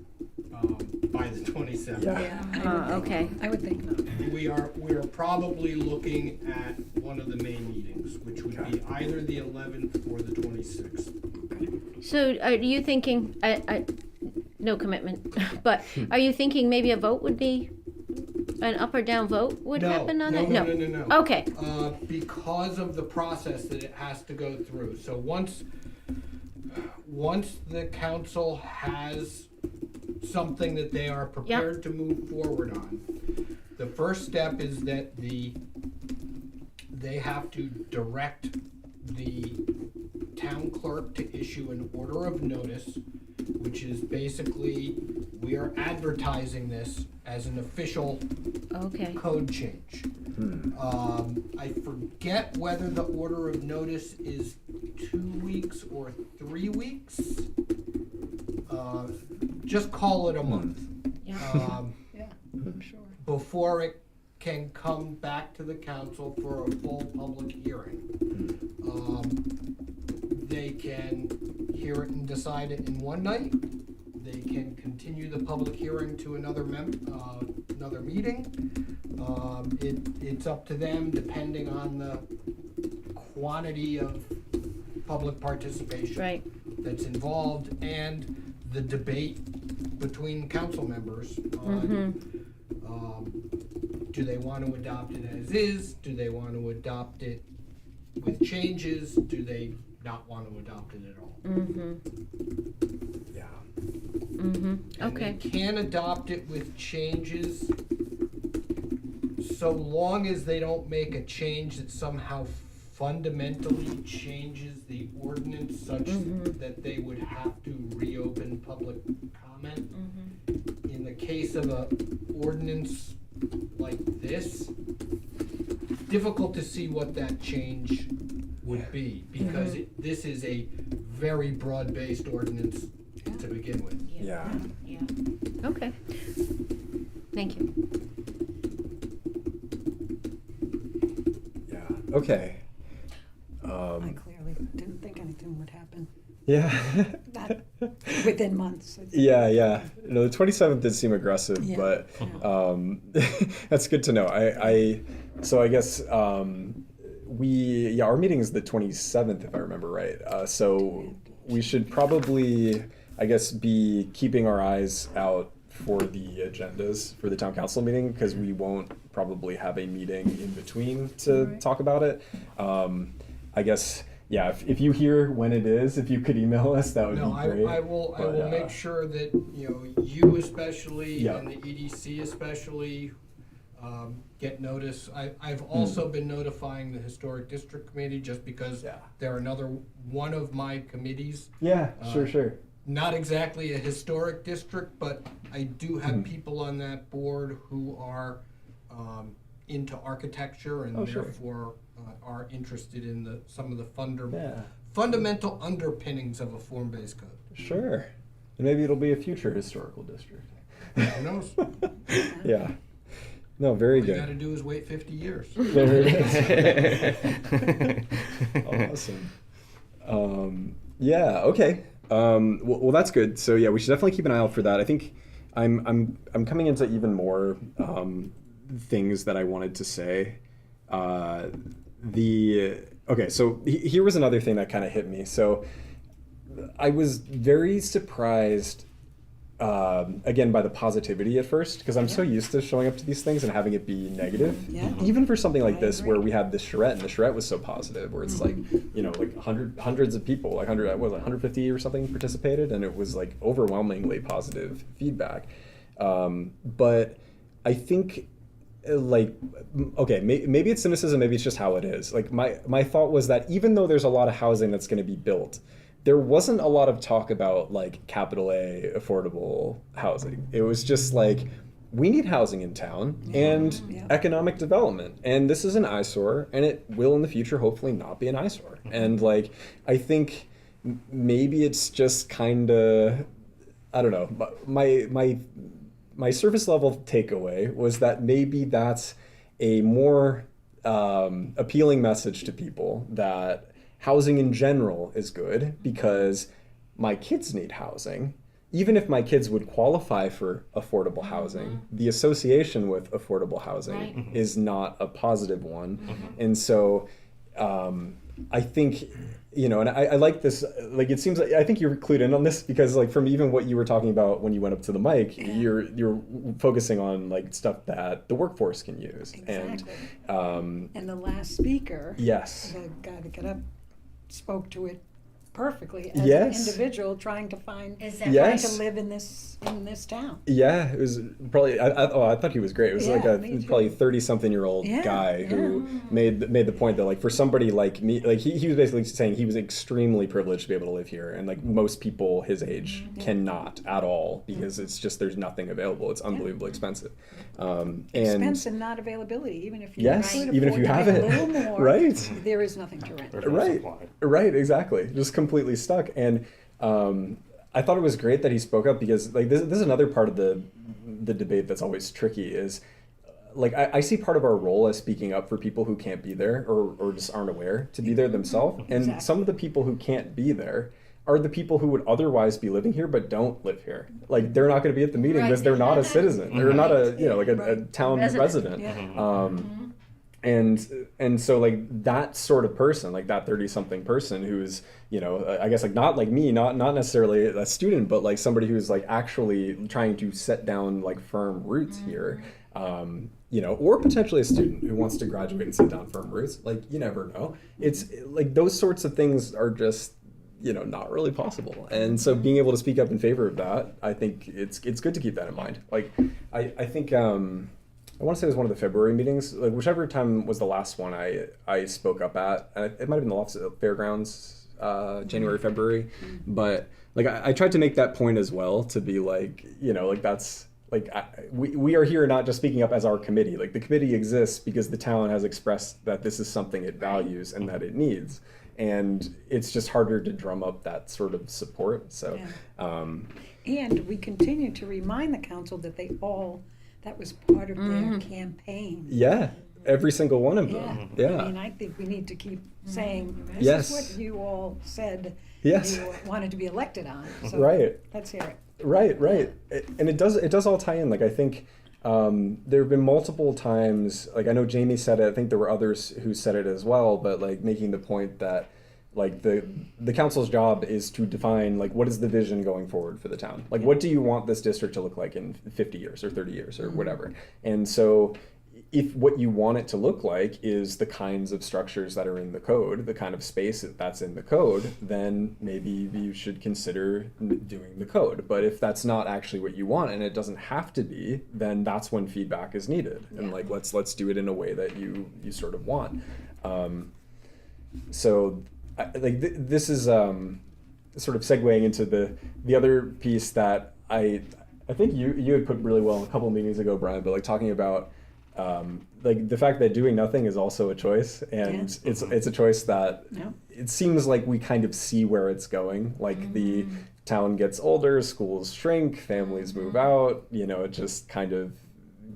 by the 27th. Yeah. okay. I would think not. We are probably looking at one of the May meetings, which would be either the 11th or the 26th. So are you thinking, no commitment, but are you thinking maybe a vote would be, an up or down vote would happen on it? No. Okay, Because of the process that it has to go through. So once the council has something that they are prepared to move forward on, the first step is that they have to direct the town clerk to issue an order of notice, which is basically, we are advertising this as an official okay. code change. I forget whether the order of notice is 2 weeks or 3 weeks. Just call it a month. Yeah. Yeah, I'm sure. Before it can come back to the council for a full public hearing. They can hear it and decide it in one night. They can continue the public hearing to another meeting. It's up to them, depending on the quantity of public participation Right. that's involved and the debate between council members on do they want to adopt it as is? Do they want to adopt it with changes? Do they not want to adopt it at all? Yeah. And Okay. they can adopt it with changes so long as they don't make a change that somehow fundamentally changes the ordinance such that they would have to reopen public comment. In the case of a ordinance like this, difficult to see what that change would be, because this is a very broad-based ordinance to begin with. Yeah. Yeah. Okay. Thank you. Yeah. Okay. I clearly didn't think anything would happen. Yeah. Not within months. Yeah. No, the 27th did seem aggressive, Yeah. but that's good to know. So I guess our meeting is the 27th, if I remember right. So we should probably, I guess, be keeping our eyes out for the agendas for the town council meeting, because we won't probably have a meeting in between to talk about it. I guess, yeah, if you hear when it is, if you could email us, that would No, be great. I will But, make sure that, you especially Yeah. and the EDC especially, get notice. I've also been notifying the Historic District Committee, just because Yeah. they're another one of my committees. Yeah, sure. Not exactly a historic district, but I do have people on that board who are into architecture and Oh, sure. therefore are interested in some of the Yeah, fundamental underpinnings of a form-based code. sure. And maybe it'll be a future historical district. Who knows? Yeah. No, very All you good. gotta do is wait 50 years. There it is. Awesome. Yeah. Okay. Well, that's good. So yeah, we should definitely keep an eye out for that. I think I'm coming into even more things that I wanted to say. Okay. So here was another thing that kind of hit me. So I was very surprised. Again, by the positivity at first, because I'm so used to showing up to these things and having it be negative. Yeah. Even for something like I this, agree. where we had the charrette, and the charrette was so positive, where it's like, like hundreds of people, like 150 or something participated, and it was like overwhelmingly positive feedback. But I think like, okay, maybe it's cynicism, maybe it's just how it is. Like my thought was that even though there's a lot of housing that's going to be built, there wasn't a lot of talk about like capital A affordable housing. It was just like, we need housing in town and Yeah. economic development, and this is an eyesore, and it will in the future hopefully not be an eyesore. And like, I think maybe it's just kind of, I don't know, my surface level takeaway was that maybe that's a more appealing message to people, that housing in general is good because my kids need housing. Even if my kids would qualify for affordable housing, the association with affordable housing Right. is not a positive one. And so I think, you know, and I like this, like, it seems like, I think you're clued in on this because like from even what you were talking about when you went up to the mic, you're focusing on like stuff that the workforce can use. Exactly. And And the last speaker, yes. the guy that got up, spoke to it perfectly as Yes. an individual trying to find, Is that Yes. trying to live in this town. Yeah, it was probably. I thought he was great. It was like Yeah, a me too. probably 30-something-year-old Yeah, guy who yeah. made the point that like for somebody like me, like he was basically saying he was extremely privileged to be able to live here, and like most people his age cannot at all because it's just there's nothing available. It's unbelievably expensive. And Expense and not availability, even if you Yes, could even if afford you to have pay it. a little more, Right. there is nothing to rent. There's no Right. supply. Right, exactly. Just completely stuck. And I thought it was great that he spoke up because like this is another part of the debate that's always tricky is like I see part of our role as speaking up for people who can't be there or just aren't aware to be there themselves. And Exactly. some of the people who can't be there are the people who would otherwise be living here but don't live here. Like they're not going to be at the meeting Right. because they're not a citizen. They're not a like a Right. town Resident. resident. Yeah. And so like that sort of person, like that 30-something person who's, you know, I guess like not like me, not necessarily a student, but like somebody who's like actually trying to set down like firm roots here, you know, or potentially a student who wants to graduate and set down firm roots. Like you never know. It's like those sorts of things are just, you know, not really possible. And so being able to speak up in favor of that, I think it's good to keep that in mind. Like I think I want to say it was one of the February meetings, like whichever time was the last one I spoke up at. It might have been the Lofts Fairgrounds, January, February. But like I tried to make that point as well to be like, you know, like that's like we are here not just speaking up as our committee. Like the committee exists because the town has expressed that this is something it values and that it needs. And it's just harder to drum up that sort of support. So, And we continue to remind the council that that was part of their campaign. yeah, every single one of Yeah. them. Yeah. I mean, I think we need to keep saying, this Yes. is what you all said Yes. you wanted to be elected on. So Right. let's hear it. Right. And it does all tie in. Like I think there have been multiple times. Like I know Jamie said it. I think there were others who said it as well. But like making the point that like the council's job is to define like what is the vision going forward for the town. Like what do you want this district to look like in 50 years or 30 years or whatever. And so if what you want it to look like is the kinds of structures that are in the code, the kind of space that's in the code, then maybe you should consider doing the code. But if that's not actually what you want and it doesn't have to be, then that's when feedback is needed. And like let's do it in a way that you sort of want. So this is sort of segueing into the other piece that I think you had put really well a couple of meetings ago, Brian, but like talking about like the fact that doing nothing is also a choice, and it's a choice that Yeah. it seems like we kind of see where it's going. Like the town gets older, schools shrink, families move out, you know, it just kind of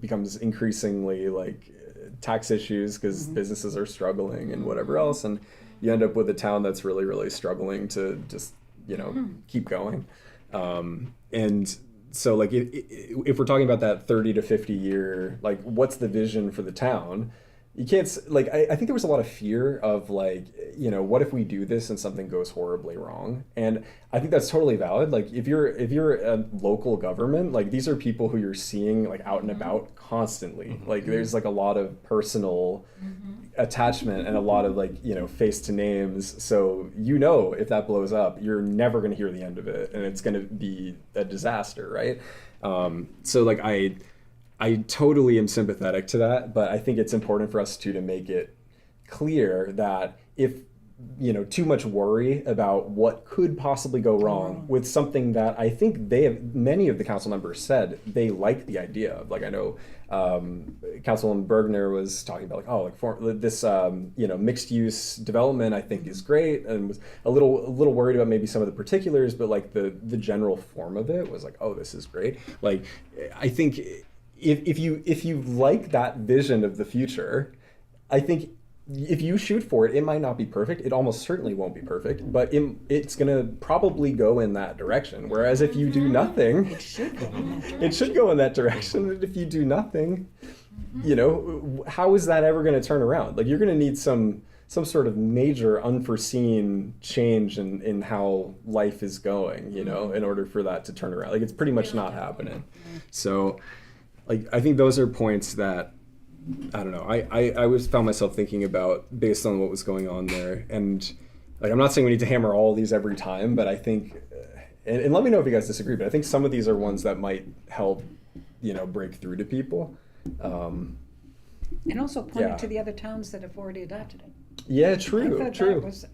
becomes increasingly like tax issues because businesses are struggling and whatever else, and you end up with a town that's really, really struggling to just, you know, keep going. And so like if we're talking about that 30 to 50 year, like what's the vision for the town? You can't like I think there was a lot of fear of like, you know, what if we do this and something goes horribly wrong? And I think that's totally valid. Like if you're a local government, like these are people who you're seeing like out and about constantly. Like there's like a lot of personal attachment and a lot of like, you know, face to names. So you know if that blows up, you're never going to hear the end of it, and it's going to be a disaster, right? So like I I totally am sympathetic to that, but I think it's important for us to make it clear that if too much worry about what could possibly go wrong with something that I think many of the council members said they like the idea of. Like I know Councilman Bergner was talking about this mixed use development I think is great, and was a little worried about maybe some of the particulars, but like the general form of it was like, oh, this is great. Like I think if you like that vision of the future, I think if you shoot for it, it might not be perfect. It almost certainly won't be perfect, but it's going to probably go in that direction. Whereas if you do nothing, It should go in that direction. it should go in that direction. And if you do nothing, how is that ever going to turn around? Like you're going to need some sort of major unforeseen change in how life is going, in order for that to turn around. Like it's pretty much not happening. So like I think those are points that I don't know. I always found myself thinking about based on what was going on there, and like I'm not saying we need to hammer all these every time, but I think, and let me know if you guys disagree, but I think some of these are ones that might help, break through to people. And also pointing Yeah. to the other towns that have already adopted it. Yeah, I true, thought true. that was,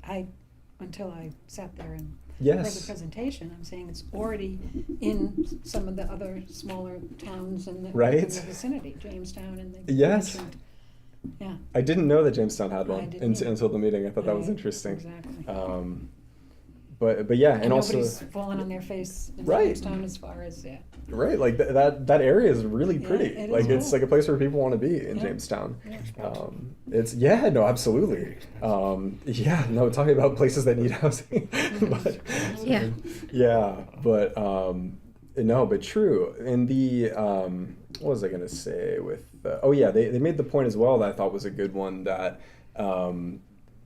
until I sat there and heard Yes. the presentation, I'm saying it's already in some of the other smaller towns in the Right. vicinity, Jamestown and the. Yes. Yeah. I didn't know that Jamestown had I one didn't either. until the meeting. I thought that was Right, interesting. Exactly. But yeah, and also nobody's fallen on their face in Right. Jamestown as far as, right, like that area is really Yeah, pretty. it is like it's cool. like a place where people want to be in Yeah. Jamestown. Yeah. It's absolutely. Talking about places that need housing. but Yeah. yeah, but no, but true. And the what was I gonna say with they made the point as well that I thought was a good one, that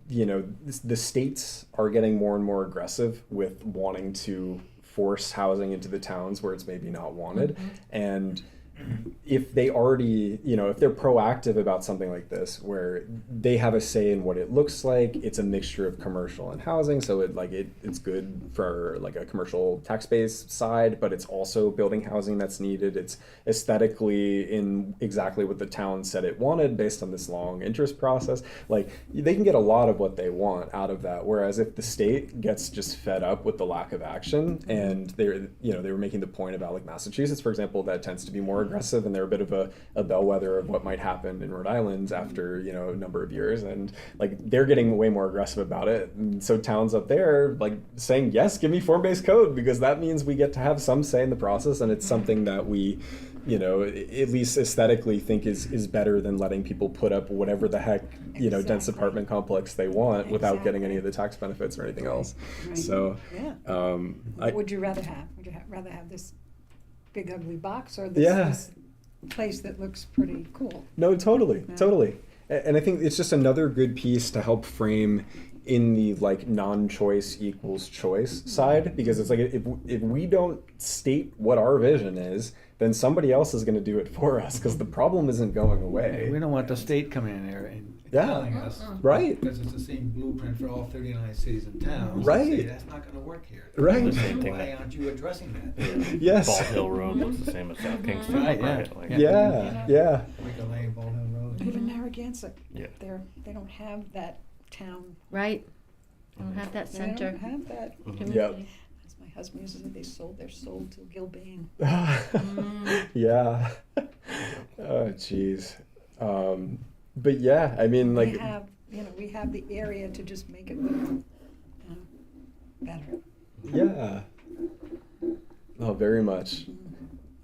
the states are getting more and more aggressive with wanting to force housing into the towns where it's maybe not wanted. And if they already, if they're proactive about something like this, where they have a say in what it looks like, it's a mixture of commercial and housing, so it's good for like a commercial tax base side, but it's also building housing that's needed. It's aesthetically in exactly what the town said it wanted based on this long interest process. Like they can get a lot of what they want out of that. Whereas if the state gets just fed up with the lack of action, and they were making the point about like Massachusetts, for example, that tends to be more aggressive, and they're a bit of a bellwether of what might happen in Rhode Island after a number of years, and like they're getting way more aggressive about it. And so towns up there like saying, yes, give me form-based code, because that means we get to have some say in the process, and it's something that we at least aesthetically think is better than letting people put up whatever the heck dense Exactly. apartment complex they want without getting any Exactly. of the tax benefits or anything else. Right. So Yeah. I, What would you rather have? Would you rather have this big ugly box or this, Yeah. this place that looks pretty cool? No, totally, Yeah. totally. And I think it's just another good piece to help frame in the like non-choice equals choice side, because it's like if we don't state what our vision is, then somebody else is going to do it for us, because the problem isn't going away. We don't want the state coming in there and Yeah. telling us. Right. Because it's the same blueprint for all 39 cities and towns. Right. Say, that's not gonna work here. Right. The same thing Why that- aren't you addressing that? Yes. Bald Hill Road looks the same as South Kingston. Right, yeah. Like, Yeah, yeah. Wicker Lane, Bald Hill Road. Even Narragansett, Yeah. they don't have that town. Right. Don't have that They center. don't have that. Yep. As my husband used to say, they sold their soul to Gilbane. Yeah. Oh, jeez. But yeah, I mean, like, We have the area to just make it look, better. yeah. Oh, very much.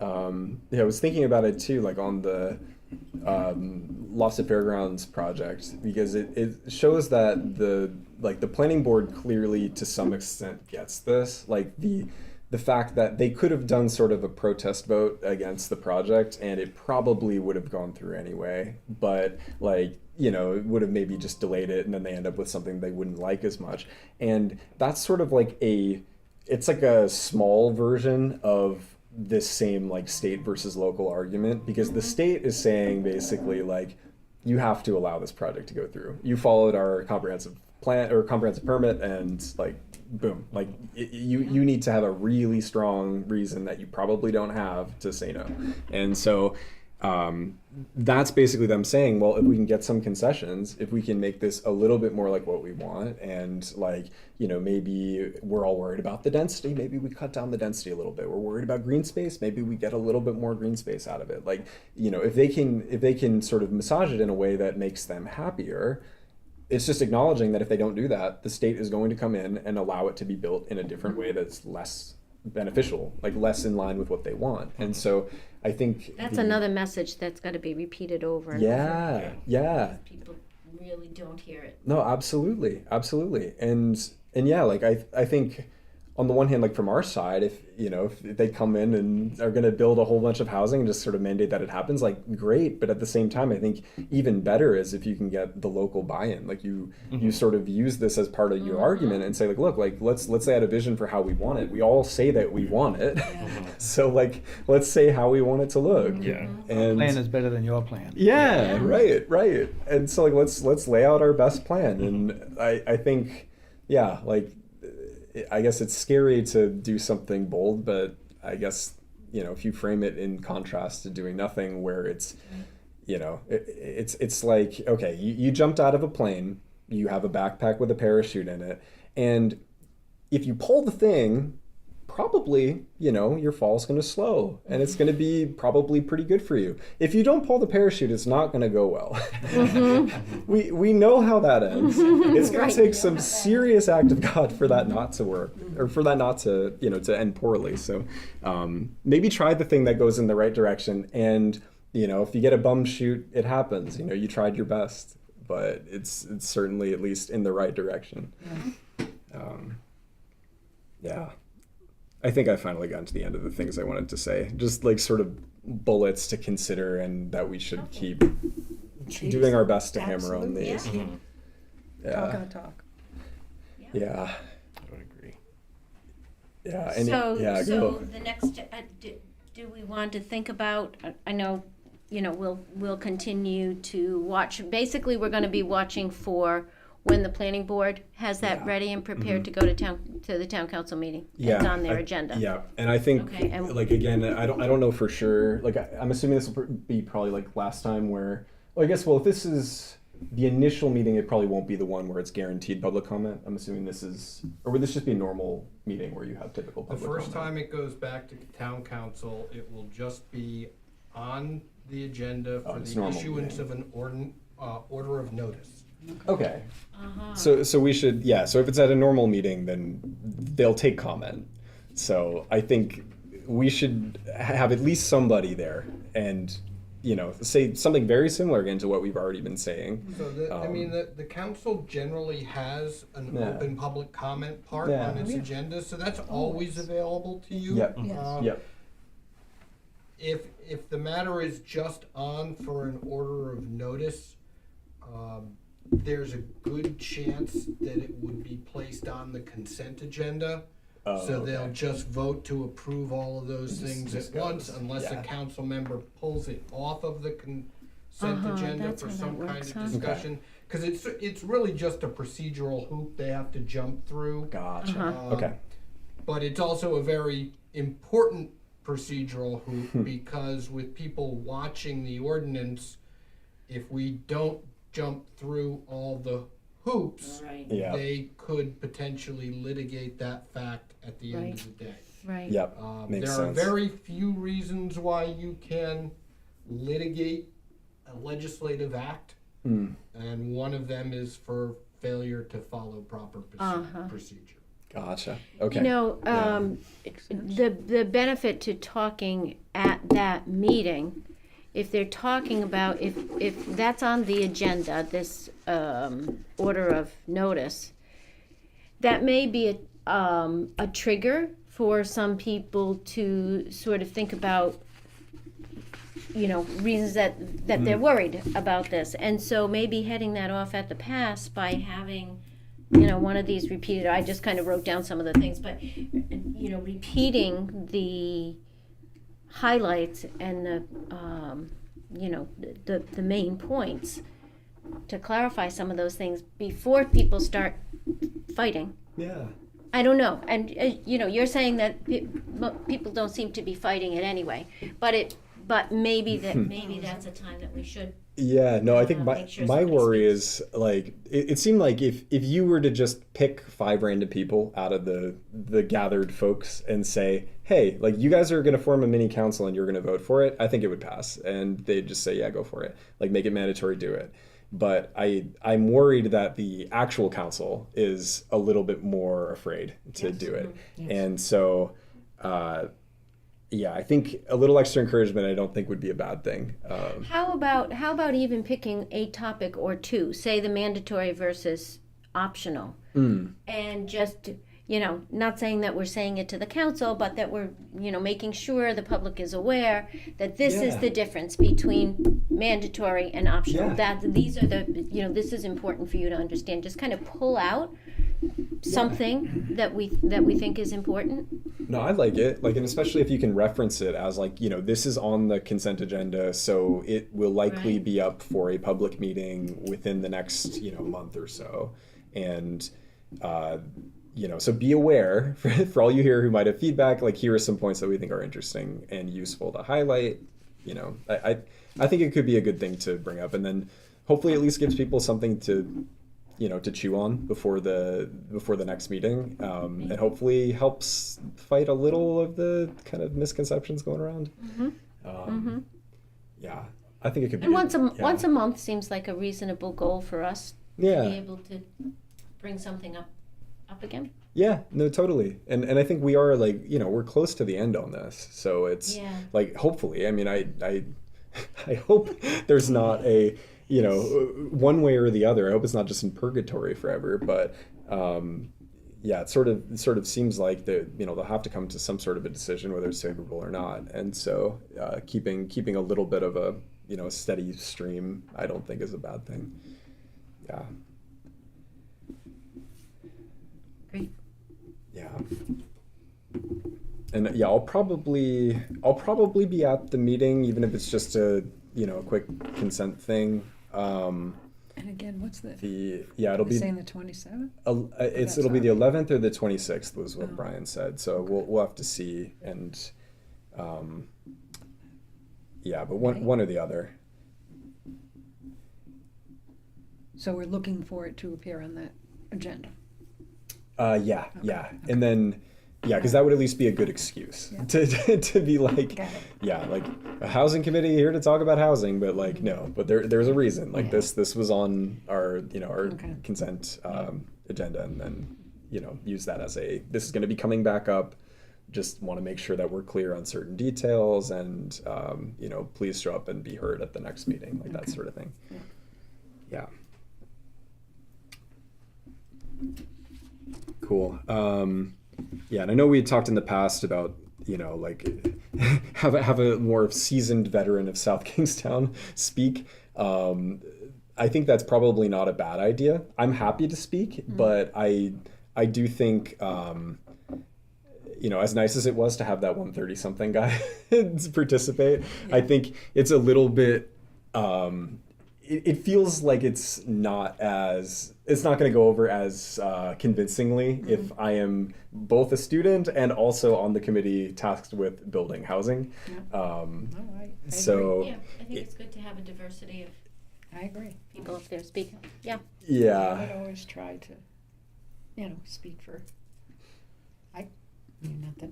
I was thinking about it too, like on the Lost at Fairgrounds project, because it shows that the planning board clearly to some extent gets this, like the fact that they could have done sort of a protest vote against the project, and it probably would have gone through anyway, but like, it would have maybe just delayed it, and then they end up with something they wouldn't like as much. And that's sort of like it's like a small version of this same like state versus local argument, because the state is saying basically like, you have to allow this project to go through. You followed our comprehensive plan or comprehensive permit, and like, boom, like you need to have a really strong reason that you probably don't have to say no. And so that's basically them saying, well, if we can get some concessions, if we can make this a little bit more like what we want, and like, maybe we're all worried about the density, maybe we cut down the density a little bit. We're worried about green space, maybe we get a little bit more green space out of it. Like, if they can sort of massage it in a way that makes them happier, it's just acknowledging that if they don't do that, the state is going to come in and allow it to be built in a different way that's less beneficial, like less in line with what they want. And so I think That's another message that's got to be repeated over and over. Yeah. People really don't hear it. No, absolutely. And yeah, like I think on the one hand, like from our side, if they come in and are going to build a whole bunch of housing and just sort of mandate that it happens, like great. But at the same time, I think even better is if you can get the local buy-in. Like you sort of use this as part of your argument and say, like, look, like let's lay out a vision for how we want it. We all say that we want it, so like let's say how we want it to look. Yeah. And Plan is better than your plan. yeah, right. And so like let's lay out our best plan. And I think, yeah, like I guess it's scary to do something bold, but I guess if you frame it in contrast to doing nothing, where it's it's like, okay, you jumped out of a plane, you have a backpack with a parachute in it, and if you pull the thing, probably your fall's going to slow, and it's going to be probably pretty good for you. If you don't pull the parachute, it's not going to go well. We know how that ends. It's going Right. to take some serious act of God for that not to work, or for that not to to end poorly. So maybe try the thing that goes in the right direction, and if you get a bum shoot, it happens. You tried your best, but it's certainly at least in the right direction. Yeah. I think I finally got to the end of the things I wanted to say. Just like sort of bullets to consider, and that we should keep doing our best to hammer on Absolutely. these. Talk Yeah. our talk. Yeah. I would agree. Yeah. And So go. the next, do we want to think about? I know, we'll continue to watch. Basically, we're going to be watching for when the planning board has that Yeah. ready and prepared to go to the town council meeting. Yeah, It's on their I- agenda. Yeah, and I think Okay, and- like again, I don't know for sure. Like I'm assuming this will be probably like last time where. Well, I guess if this is the initial meeting, it probably won't be the one where it's guaranteed public comment. I'm assuming this is, or would this just be a normal meeting where you have typical The public first comment? time it goes back to town council, it will just be on the agenda Oh, for it's the normal issuance meeting. of an order of notice. Okay. Uh-huh. So we should, yeah, so if it's at a normal meeting, then they'll take comment. So I think we should have at least somebody there and, say something very similar again to what we've already been saying. So the council generally has an Yeah. open public comment part Yeah. on its Yeah. agenda, so that's always available to you. Yep. Yes. Yep. If the matter is just on for an order of notice, there's a good chance that it would be placed on the consent agenda. Oh, So okay. they'll just vote to approve all of those Just- things just at once goes. unless Yeah. a council member pulls it off of the consent agenda that's for how some that kind works, of huh? discussion. Because it's really just a procedural hoop they have to jump through. Gotcha. Uh-huh. Okay. But it's also a very important procedural hoop because with people watching the ordinance, if we don't jump through all the hoops, Right. Yeah. they could potentially litigate that fact at the end Right. of the day. Right. Yep. Makes There sense. are very few reasons why you can litigate a legislative act, Mm. and one of them is for failure to follow proper Uh-huh. procedure. Gotcha. Okay. The benefit to talking at that meeting, if they're talking about, if that's on the agenda, this order of notice, that may be a trigger for some people to sort of think about, reasons that they're worried about this. And so maybe heading that off at the pass by having, one of these repeated, I just kind of wrote down some of the things, but, repeating the highlights and the main points to clarify some of those things before people start fighting. Yeah. I don't know, and you're saying that people don't seem to be fighting it anyway, but but maybe that's a time that we should. Yeah, no, I think my make sure my somebody worry speaks. is like it seemed like if you were to just pick 5 random people out of the gathered folks and say, hey, like you guys are gonna form a mini council and you're gonna vote for it, I think it would pass, and they'd just say, yeah, go for it, like make it mandatory, do it. But I'm worried that the actual council is a little bit more afraid to do it, and so. Yeah, I think a little extra encouragement I don't think would be a bad thing. How about even picking a topic or two, say the mandatory versus optional, and just, not saying that we're saying it to the council, but that we're, making sure the public is aware that this is Yeah. the difference between mandatory and optional. Yeah. That these are the, this is important for you to understand. Just kind of pull out something that we think is important. No, I like it. Like, and especially if you can reference it as like, this is on the consent agenda, so it will likely Right. be up for a public meeting within the next, month or so. And, so be aware for all you here who might have feedback, like here are some points that we think are interesting and useful to highlight. I think it could be a good thing to bring up, and then hopefully at least gives people something to chew on before the next meeting, and hopefully helps fight a little of the kind of misconceptions going around. Yeah, I think it could be. And once a month seems like a reasonable goal for us to be Yeah, able to bring something up again. yeah, no, totally. And I think we are like, we're close to the end on this, so it's Yeah. like hopefully. I mean, I hope there's not a one way or the other. I hope it's not just in purgatory forever, but yeah, it sort of seems like they'll have to come to some sort of a decision whether it's favorable or not. And so keeping a little bit of a a steady stream, I don't think is a bad thing. Yeah. Great. Yeah. And yeah, I'll probably be at the meeting, even if it's just a quick consent thing. And again, what's the, It'll be saying the 27th? it'll be the 11th or the 26th was what Oh. Brian said. So we'll have to see, and but one or the other. So we're looking for it to appear on that agenda. Yeah, and then because that would at least be a good excuse Yeah. to be like, Got it. yeah, like a housing committee here to talk about housing, but like no, but there's a reason. Like this was on our our Okay. consent agenda, and then use that as this is going to be coming back up. Just want to make sure that we're clear on certain details, and please show up and be heard at the next meeting, like that Okay. sort of thing. Yeah. Cool. Yeah, and I know we had talked in the past about like have a more seasoned veteran of South Kingstown speak. I think that's probably not a bad idea. I'm happy to speak, but I do think as nice as it was to have that 130 something guy participate, I think it's a little bit it feels like it's not going to go over as convincingly if I am both a student and also on the committee tasked with building housing. I So Yeah, I think it's good to have a diversity of I agree. people up there speaking. Yeah. I yeah, would always try to, speak for, not that,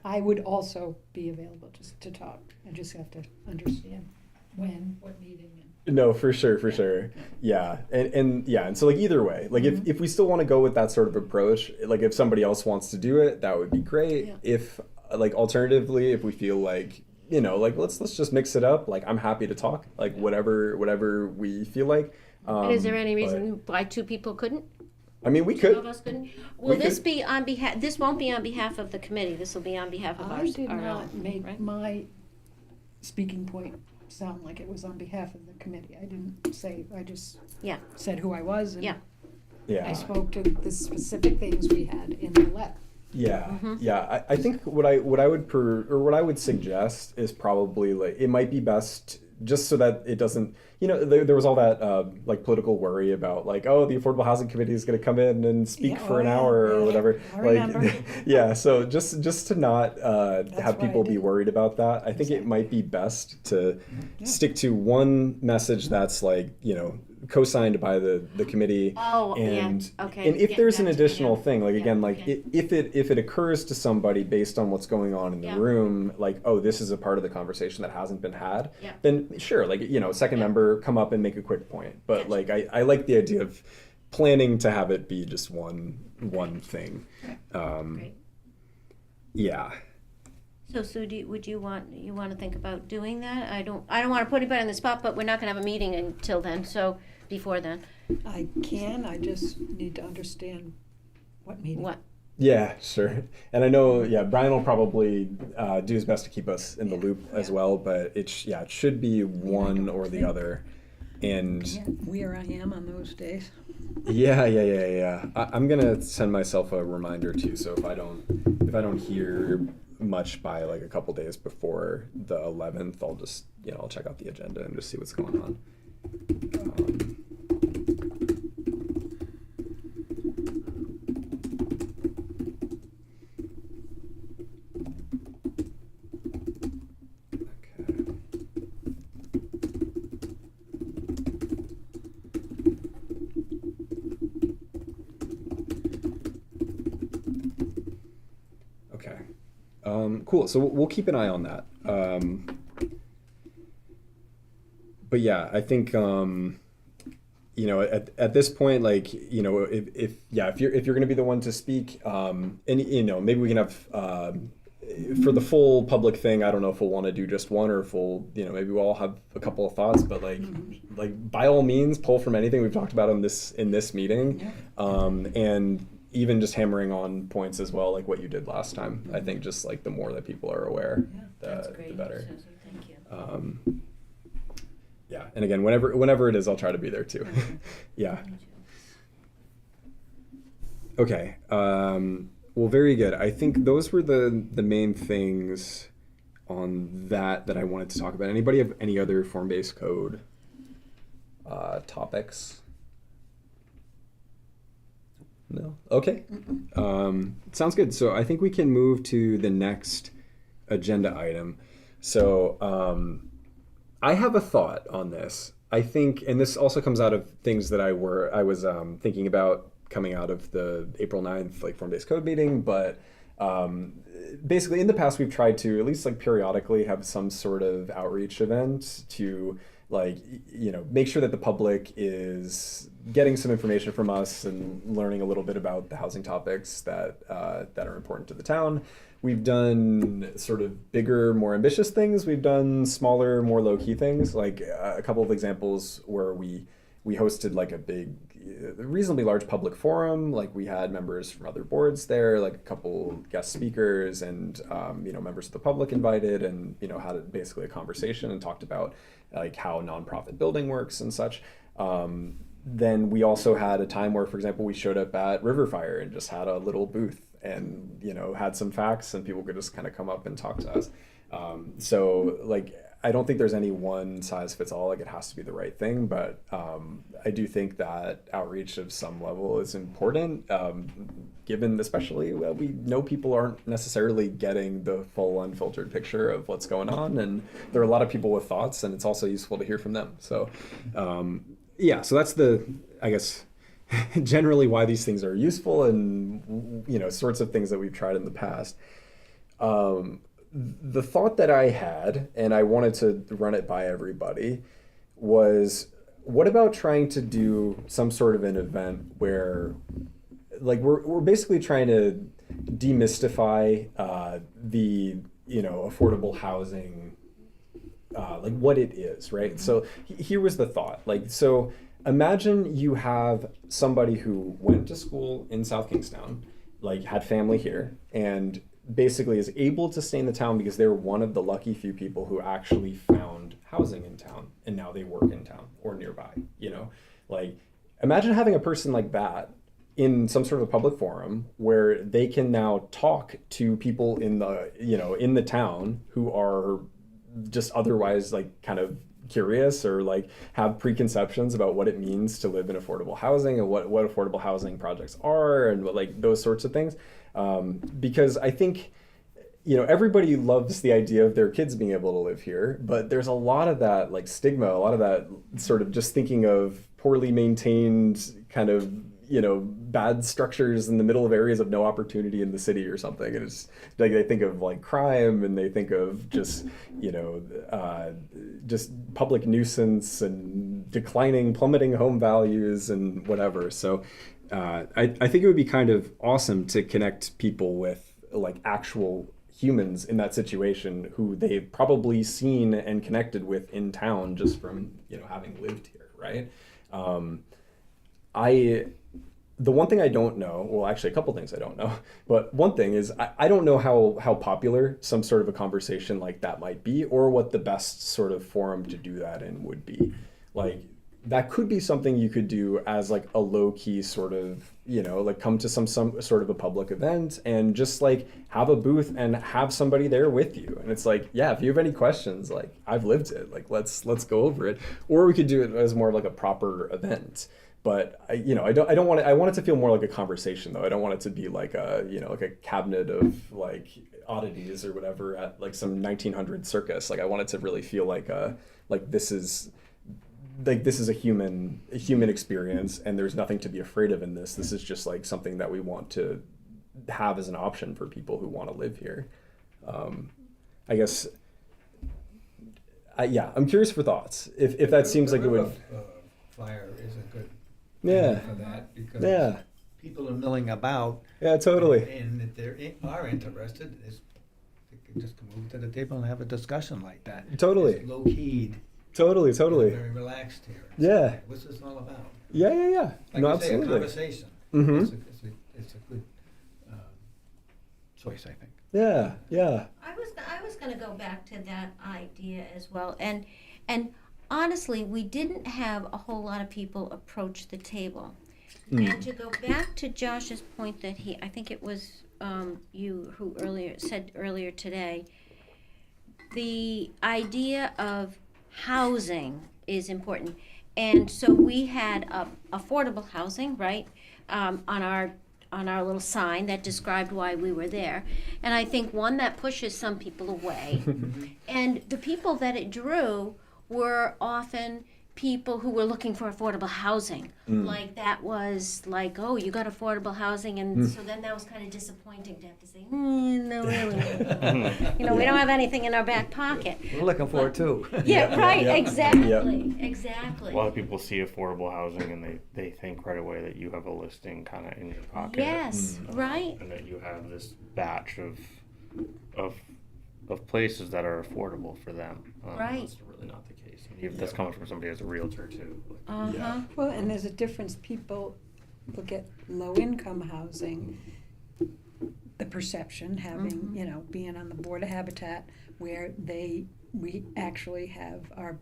I would also be available just to talk. I just have to understand when, what meeting, and no, for sure. Yeah, and so like either way, like if we still want to go with that sort of approach, like if somebody else wants to do it, that would be great. Yeah. If like alternatively, if we feel like like let's just mix it up, like I'm happy to talk, like whatever we feel like. And is there any but- reason why two people couldn't? I mean, we Two of could. us couldn't? Will we this could- be on behalf, this won't be on behalf of the committee, this will be on behalf of I ours. did our not own, make right? my speaking point sound like it was on behalf of the committee. I didn't say, I just Yeah. said who I was, and Yeah. Yeah. I spoke to the specific things we had in the letter. Yeah, I think what I would suggest is probably like it might be best just so that it doesn't, there was all that like political worry about like, oh, the Affordable Housing Committee is going to come in and speak Yeah, for oh, an yeah, hour or yeah, whatever. I Like, remember. yeah. So just to not have people right. be worried about that, I think it might be best to stick to one message that's like, co-signed by the committee. Oh, yeah. and Okay. and if Getting there's an back to additional yeah. thing, like Yeah, again, like okay. if it occurs to somebody based on what's going on in the Yeah. room, like, oh, this is a part of the conversation that hasn't been had, Yeah. then sure, like, second Yeah. member come up and make a quick point. But Gotcha. like I like the idea of planning to have it be just one thing. Great. Yeah. So Sue, would you want to think about doing that? I don't want to put anybody on the spot, but we're not going to have a meeting until then. So before then, I just need to understand what meeting. what? Yeah, sure. And I know, Brian will probably do his best to keep us in the Yeah, loop as yeah. well, but it should be one don't or the think- other. And Where I am on those days. yeah. I'm gonna send myself a reminder too. So if I don't hear much by like a couple days before the 11th, I'll just I'll check out the agenda and just see what's going on. Okay. Okay. Cool. So we'll keep an eye on that. But yeah, I think at this point, like if you're going to be the one to speak, and maybe we can have for the full public thing. I don't know if we'll want to do just one or if we'll maybe we'll all have a couple of thoughts. But like by all means, pull from anything we've talked about in this meeting, and even just hammering on points as well, like what you did last time. I think just like the more that people are aware, the better. Thank you. Yeah, and again, whenever it is, I'll try to be there too. Yeah. Okay. Well, very good. I think those were the main things on that I wanted to talk about. Anybody have any other form-based code topics? No? Okay. Sounds good. So I think we can move to the next agenda item. So I have a thought on this. I think, and this also comes out of things that I was thinking about coming out of the April 9th like form-based code meeting, but basically in the past we've tried to at least like periodically have some sort of outreach event to like make sure that the public is getting some information from us and learning a little bit about the housing topics that are important to the town. We've done sort of bigger, more ambitious things. We've done smaller, more low-key things. Like a couple of examples where we hosted like a big, reasonably large public forum. Like we had members from other boards there, like a couple guest speakers, and members of the public invited, and had basically a conversation and talked about like how nonprofit building works and such. Then we also had a time where, for example, we showed up at River Fire and just had a little booth and had some facts and people could just kind of come up and talk to us. So like I don't think there's any one size fits all, like it has to be the right thing, but I do think that outreach of some level is important, given especially we know people aren't necessarily getting the full unfiltered picture of what's going on, and there are a lot of people with thoughts, and it's also useful to hear from them. So so that's I guess generally why these things are useful, and sorts of things that we've tried in the past. The thought that I had, and I wanted to run it by everybody, was what about trying to do some sort of an event where like we're basically trying to demystify the affordable housing, like what it is, right? So here was the thought. Like, so imagine you have somebody who went to school in South Kingstown, like had family here, and basically is able to stay in the town because they're one of the lucky few people who actually found housing in town, and now they work in town or nearby. Like imagine having a person like that in some sort of a public forum where they can now talk to people in the in the town who are just otherwise like kind of curious or like have preconceptions about what it means to live in affordable housing and what affordable housing projects are and what, like those sorts of things. Because I think, you know, everybody loves the idea of their kids being able to live here, but there's a lot of that like stigma, a lot of that sort of just thinking of poorly maintained kind of, you know, bad structures in the middle of areas of no opportunity in the city or something. And it's like they think of like crime and they think of just, you know, just public nuisance and plummeting home values and whatever. So I think it would be kind of awesome to connect people with like actual humans in that situation who they've probably seen and connected with in town just from, you know, having lived here, right? The one thing I don't know, well, actually a couple things I don't know, but one thing is I don't know how popular some sort of a conversation like that might be or what the best sort of forum to do that in would be. Like, that could be something you could do as like a low key sort of, you know, like come to some sort of a public event and just like have a booth and have somebody there with you. And it's like, yeah, if you have any questions, like I've lived it, like let's go over it. Or we could do it as more of like a proper event. But I don't want it. I want it to feel more like a conversation, though. I don't want it to be like a, you know, like a cabinet of like oddities or whatever at like some 1900 circus. Like I want it to really feel like this is a human experience, and there's nothing to be afraid of in this. This is just like something that we want to have as an option for people who want to live here. I guess. I'm curious for thoughts. If that seems like it would. Flyer is a good. Yeah. For that, because Yeah. people are milling about. Yeah, totally. And if they are interested, they can just come over to the table and have a discussion like that. Totally. It's low keyed. Totally. Very relaxed here. Yeah. What's this all about? Yeah. Like No, you say, a absolutely. conversation. Mhm. It's a good choice, I think. Yeah. I was going to go back to that idea as well, and honestly, we didn't have a whole lot of people approach the table. And to go back to Josh's point that I think it was you who said earlier today, the idea of housing is important. And so we had affordable housing, right, on our little sign that described why we were there. And I think one that pushes some people away. And the people that it drew were often people who were looking for affordable housing. Like that was like, oh, you got affordable housing, and so then that was kind of disappointing to have to say, no, really. You know, we don't have anything in our back pocket. We're looking for it too. Yeah, right, Yeah. exactly, exactly. A lot of people see affordable housing and they think right away that you have a listing kind of in your pocket. Yes, right. And that you have this batch of places that are affordable for them. Right. That's really not the case. And even that's coming from somebody as a realtor too. Uh-huh. Well, and there's a difference. People look at low-income housing, the perception, having, you know, being on the Board of Habitat, where we actually have our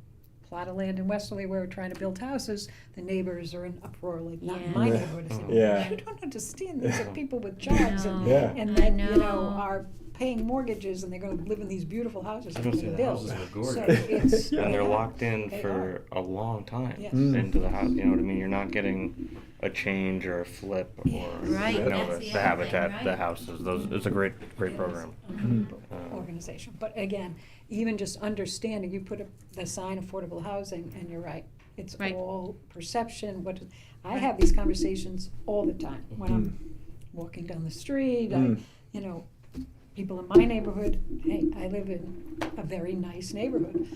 plot of land in Westerly where we're trying to build houses, the neighbors are in uproar, like, not in my Yeah. neighborhood. I say, Yeah. you don't understand, these are people with jobs and, Yeah. and I that, know. you know, are paying mortgages and they're gonna live in these beautiful houses I that was they're gonna gonna say, the build. houses look So gorgeous. it's, And they're you know, locked in they for are. a long time Yes. into the house. You know what I mean? You're not getting a change or a flip or Right, you know, that's the the other habitat, thing, the right. houses. Those it's a great It is program. a wonderful organization, but again, even just understanding, you put the sign affordable housing, and you're right, it's Right. all perception, I have these conversations all the time, when I'm walking down the street, you know, people in my neighborhood, hey, I live in a very nice neighborhood,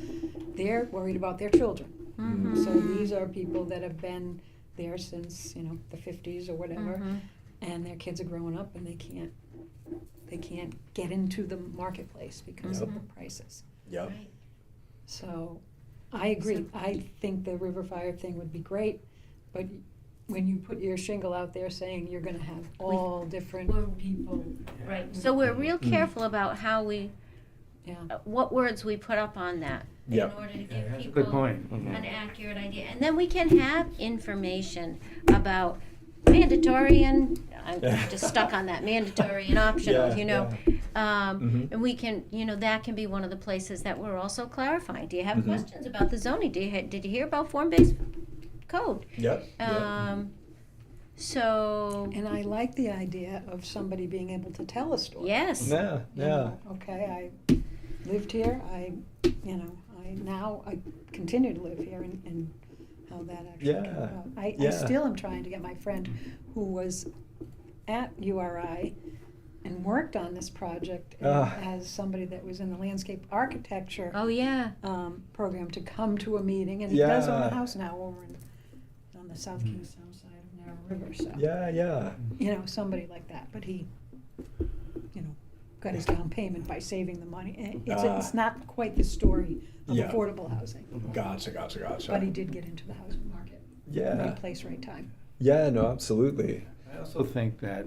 they're worried about their children. So these are people that have been there since, you know, the 50s or whatever, and their kids are growing up and they can't get into the marketplace because of the prices. Yep. Right. So I agree. I think the River Fire thing would be great, but when you put your shingle out there saying you're gonna have all different people. Right. So we're real careful about how Yeah. what words we put up on that Yep. in order to give That's a people good point. an accurate idea. And then we can have information about mandatory and I'm just stuck on that mandatory and optional, Yeah, you know. And we can, that can be one of the places that we're also clarifying. Do you have Mm-hmm. questions about the zoning? Did you hear about form-based code? Yep. So, And I like the idea of somebody being able to tell a story. yes. Yeah. You know, okay, I lived here, I continue to live here, and how that actually came Yeah. about. I Yeah. still am trying to get my friend who was at URI and worked on this project as somebody that was in the landscape architecture Oh, yeah. program to come to a meeting, and he does own Yeah. a house now over on the South Kingstown side of Narrow River, so. Yeah. Somebody like that, but he, got his down payment by saving the money. And it's not quite the story of Yeah. affordable housing, Gotcha. but he did get into the housing market. Yeah. Right place, right time. Yeah. No, absolutely. I also think that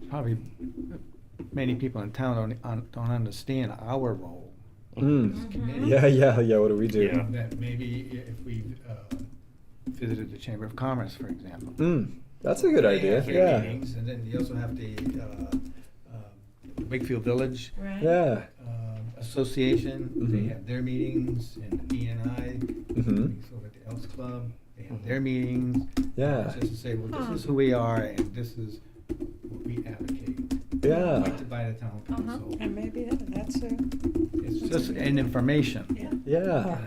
probably many people in town don't understand our role in this committee. Yeah. What do we do? Yeah. That maybe if we visited the Chamber of Commerce, for example. That's a good They idea. have their Yeah. meetings, and then you also have the Wakefield Village Right. Yeah. Association. They Mhm. have their meetings, and the E&I Mhm. meetings over at the Elks Club. They have their meetings. Yeah. It's just to say, well, Huh. this is who we are, and this is what we advocate. Yeah. Appointed by the town council. And maybe that's a, It's just an information. yeah. Yeah.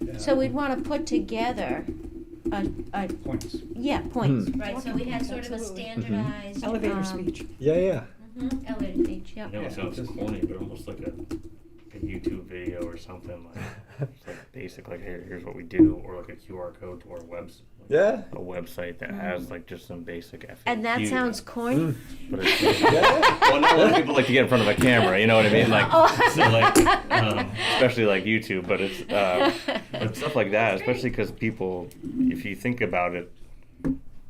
You know? So we'd want to put together a Points. points, Hmm. right? So we had sort of a Absolutely. standardized. Elevator speech. Yeah. Elevator speech, yep. I know it sounds corny, but almost like a YouTube video or something like it's like basic, like here's what we do, or like a QR code to our Yeah. a website that has like just some basic FAQ. And that sounds corny. But it's well, not a lot of people like to get in front of a camera, you know what I mean? Like, so like, especially like YouTube, but it's but stuff like that, especially because people, if you think about it,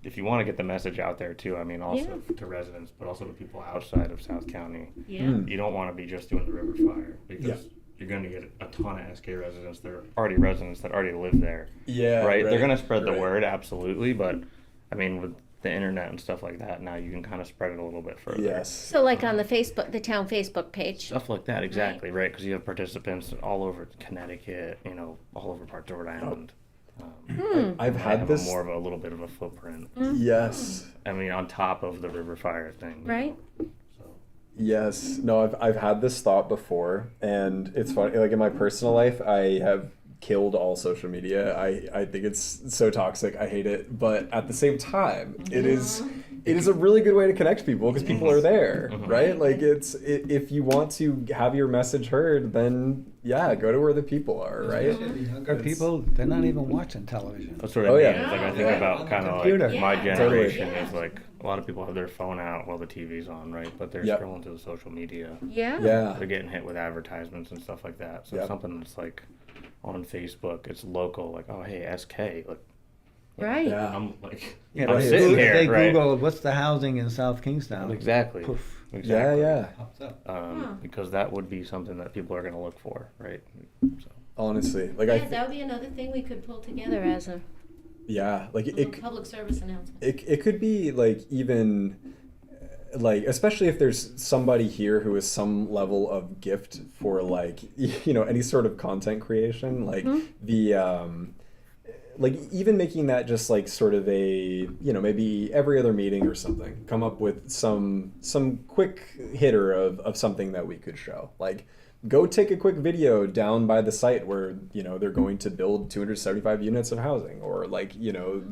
if you want to get the message out there too, I mean, also to residents, but also to people outside of South County, Yeah. you don't want to be just doing the river fire because you're going to get a ton of SK residents that are already residents that already live there. Yeah. Right? They're going to spread the right. word, absolutely, but I mean, with the internet and stuff like that, now you can kind of spread it a little bit further. Yes. So like on the town Facebook page. Stuff like that, exactly, right? Because you have participants all over Connecticut, all over parts of Rhode Island. I've They had have this. more of a little bit of a footprint. Yes. I mean, on top of the river fire thing. Right. So. Yes. No, I've had this thought before, and it's funny. Like in my personal life, I have killed all social media. I think it's so toxic. I hate it. But at the same time, it is a really good way to connect people because people are there, right? Like if you want to have your message heard, then go to where the people are, right? Especially the younger people, they're not even watching television. That's what I Oh, mean. yeah. It's like I think Yeah. about On the kind of computer. like my Yeah. generation Totally. is like a lot of people have their phone out while the TV's on, right? But they're Yep. scrolling through the social media. Yeah. Yeah. They're getting hit with advertisements and stuff like that. So Yep. something that's like on Facebook, it's local, like, oh hey, SK, like Right. Yeah. I'm like Yeah, I'm right. sitting here, they right? Google what's the housing in South Kingstown. Exactly. Poof. Exactly. Yeah. Pops up. Because that would be something that people are going to look for, right? So. Honestly, like Yeah, that would be another thing we could pull together as a like little public service announcement. it could be like even like especially if there's somebody here who has some level of gift for like any sort of content creation, like the like even making that just like sort of a maybe every other meeting or something, come up with some quick hitter of something that we could show, like go take a quick video down by the site where they're going to build 275 units of housing, or like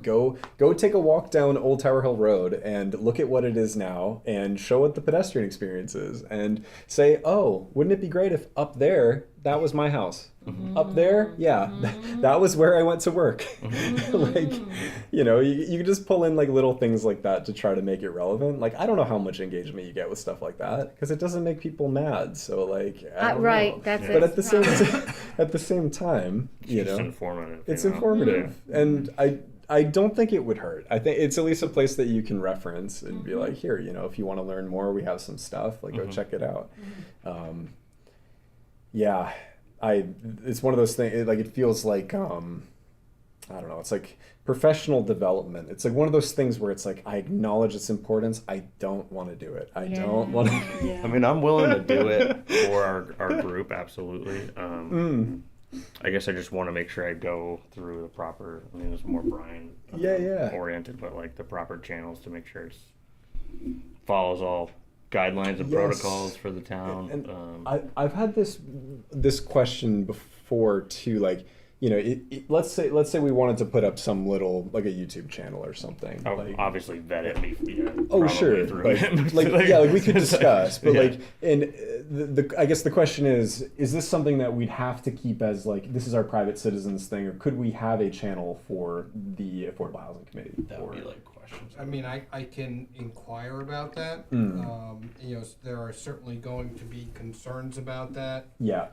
go take a walk down Old Tower Hill Road and look at what it is now and show what the pedestrian experience is, and say, oh, wouldn't it be great if up there that was my house, up there, that was where I went to work. Like you can just pull in like little things like that to try to make it relevant. Like I don't know how much engagement you get with stuff like that because it doesn't make people mad, so like I don't Right, know. that's But it. at the same time, It's informative. it's you know? informative, and I don't think it would hurt. I think it's at least a place that you can reference and be like, here, if you want to learn more, we have some stuff. Like, go check it out. It's one of those things. Like, it feels like I don't know, it's like professional development. It's like one of those things where it's like, I acknowledge its importance. I don't want to do it. I don't want to. Yeah. I mean, I'm willing to do it for our group, absolutely. I guess I just want to make sure I go through the proper, I mean, it's more Brian Yeah. oriented, but like the proper channels to make sure it's follows all guidelines and Yes. protocols for the town. And I've had this question before too, like, you know, let's say we wanted to put up some little, like a YouTube channel or something. I'll like, obviously vet it. oh probably sure, through like, him. like we could discuss, but Yeah. like, and the I guess the question is this something that we'd have to keep as like, this is our private citizens thing, or could we have a channel for the Affordable Housing Committee? That would be like questions. I mean, I can inquire about that. You know, there are certainly going to be concerns about that. Yeah.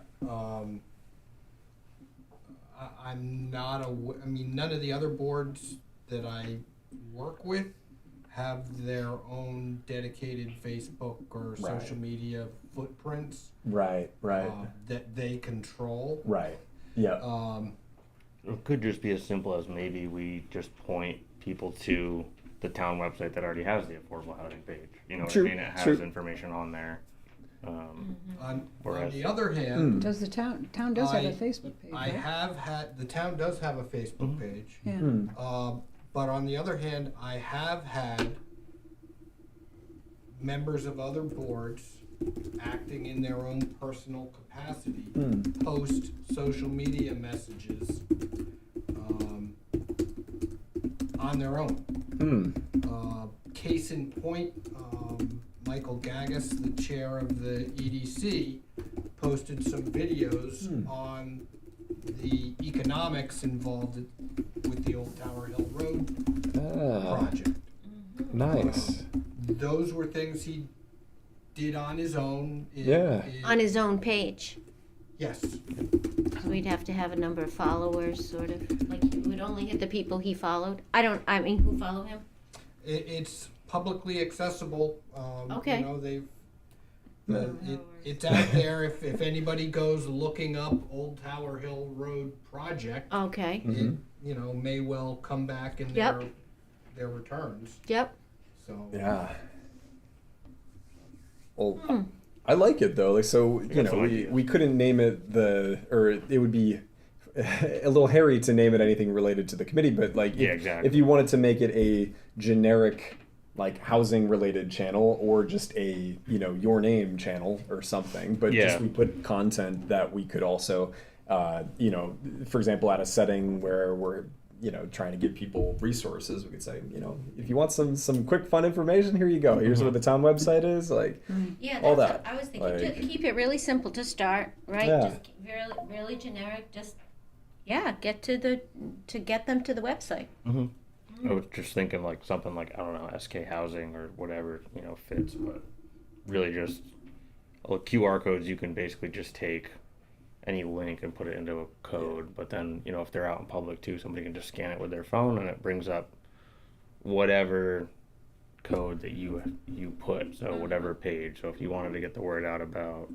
I'm not I mean, none of the other boards that I work with have their own dedicated Facebook or Right. social media footprints Right. that they control. Right. Yeah. It could just be as simple as maybe we just point people to the town website that already has the affordable housing page. You know what True, I mean? It has true. information on there. On Whereas- the other hand, Does the town does have a I- Facebook page, I right? have had, the town does have a Facebook page. Yeah. But on the other hand, I have had members of other boards acting in their own personal capacity post social media messages on their own. Case in point, Michael Gagas, the chair of the EDC, posted some videos on the economics involved with the Old Tower Hill Road project. Nice. Those were things he did on his own. On his own page. Yes. So we'd have to have a number of followers, sort of, like he would only hit the people he followed. I mean, who follow him? It's publicly accessible. Okay. You know, it's out there. If anybody goes looking up Old Tower Hill Road project, Okay. it, you know, may well come back in Yep. their returns. Yep. So Yeah. Well, I like it though. Like, so you got know, some we ideas. couldn't name it or it would be a little hairy to name it anything related to the committee. But like, Yeah, exactly. if you wanted to make it a generic, like housing related channel, or just a your name channel or something, but Yeah. just we put content that we could also, for example, at a setting where we're trying to give people resources, we could say, if you want some quick fun information, here you go. Here's what the town website is, like Yeah, all that's that. what I was thinking. Like- Just keep it really simple to start, right? Yeah. Just really, really generic. Just get to get them to the website. I was just thinking like something like, I don't know, SK Housing or whatever, fits, but really just QR codes. You can basically just take any link and put it into a code, but then, if they're out in public too, somebody can just scan it with their phone and it brings up whatever code that you put, so whatever page. So if you wanted to get the word out about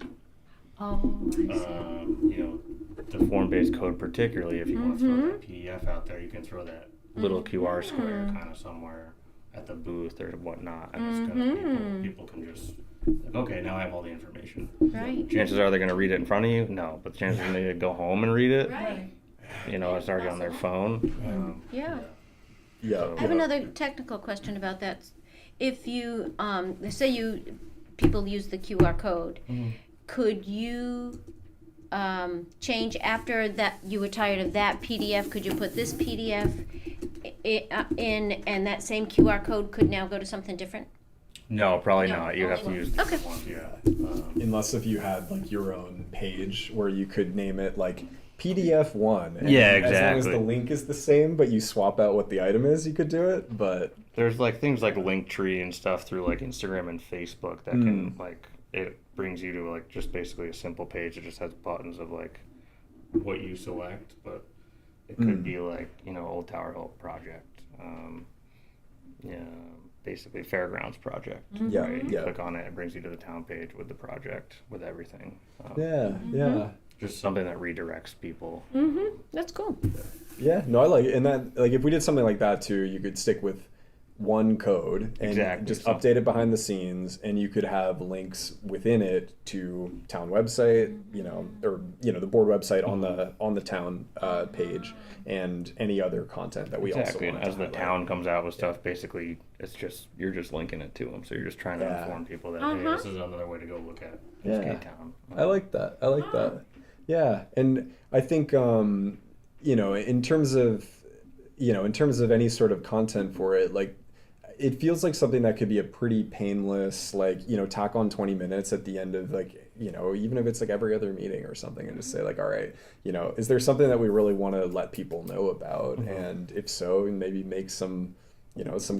Oh, I see. the form-based code, particularly if you want to throw that PDF out there, you can throw that little QR square kind of somewhere at the booth or whatnot, and it's gonna people can just like, okay, now I have all the information. Right. Chances are they're gonna read it in front of you. No, but the chances are they to go home and read it. Right. It's already on their phone. Yeah. yeah. I have another technical question about that. If you, say people use the QR code, could you change after that you were tired of that PDF? Could you put this PDF in, and that same QR code could now go to something different? No, probably No, not. You have to only use one. Okay. different ones. Yeah. Unless if you had like your own page where you could name it like PDF one. And Yeah, As long as exactly. the link is the same, but you swap out what the item is, you could do it. But There's like things like Linktree and stuff through like Instagram and Facebook that can like it brings you to like just basically a simple page that just has buttons of like what you select, but it could be like Old Tower Hill project, basically Fairgrounds project. Yeah, right? You yeah. click on it, it brings you to the town page with the project with everything. yeah. just something that redirects people. Mm-hmm. That's cool. Yeah, no, I like it. And that, like, if we did something like that too, you could stick with one code and Exactly, just so- update it behind the scenes, and you could have links within it to town website, or the board website on the town page, and any other content that we Exactly. also And want as to the highlight. town comes out with stuff, basically, you're just linking it to them. So you're just trying to Yeah. inform people that Uh-huh. hey, this is another way to go look at Yeah. Skate Town. I like that. I like that. Yeah, and I think in terms of any sort of content for it, like, it feels like something that could be a pretty painless, like, tack on 20 minutes at the end of, like, even if it's like every other meeting or something, and just say, like, all right, is there something that we really want to let people know about? Mhm. And if so, maybe make some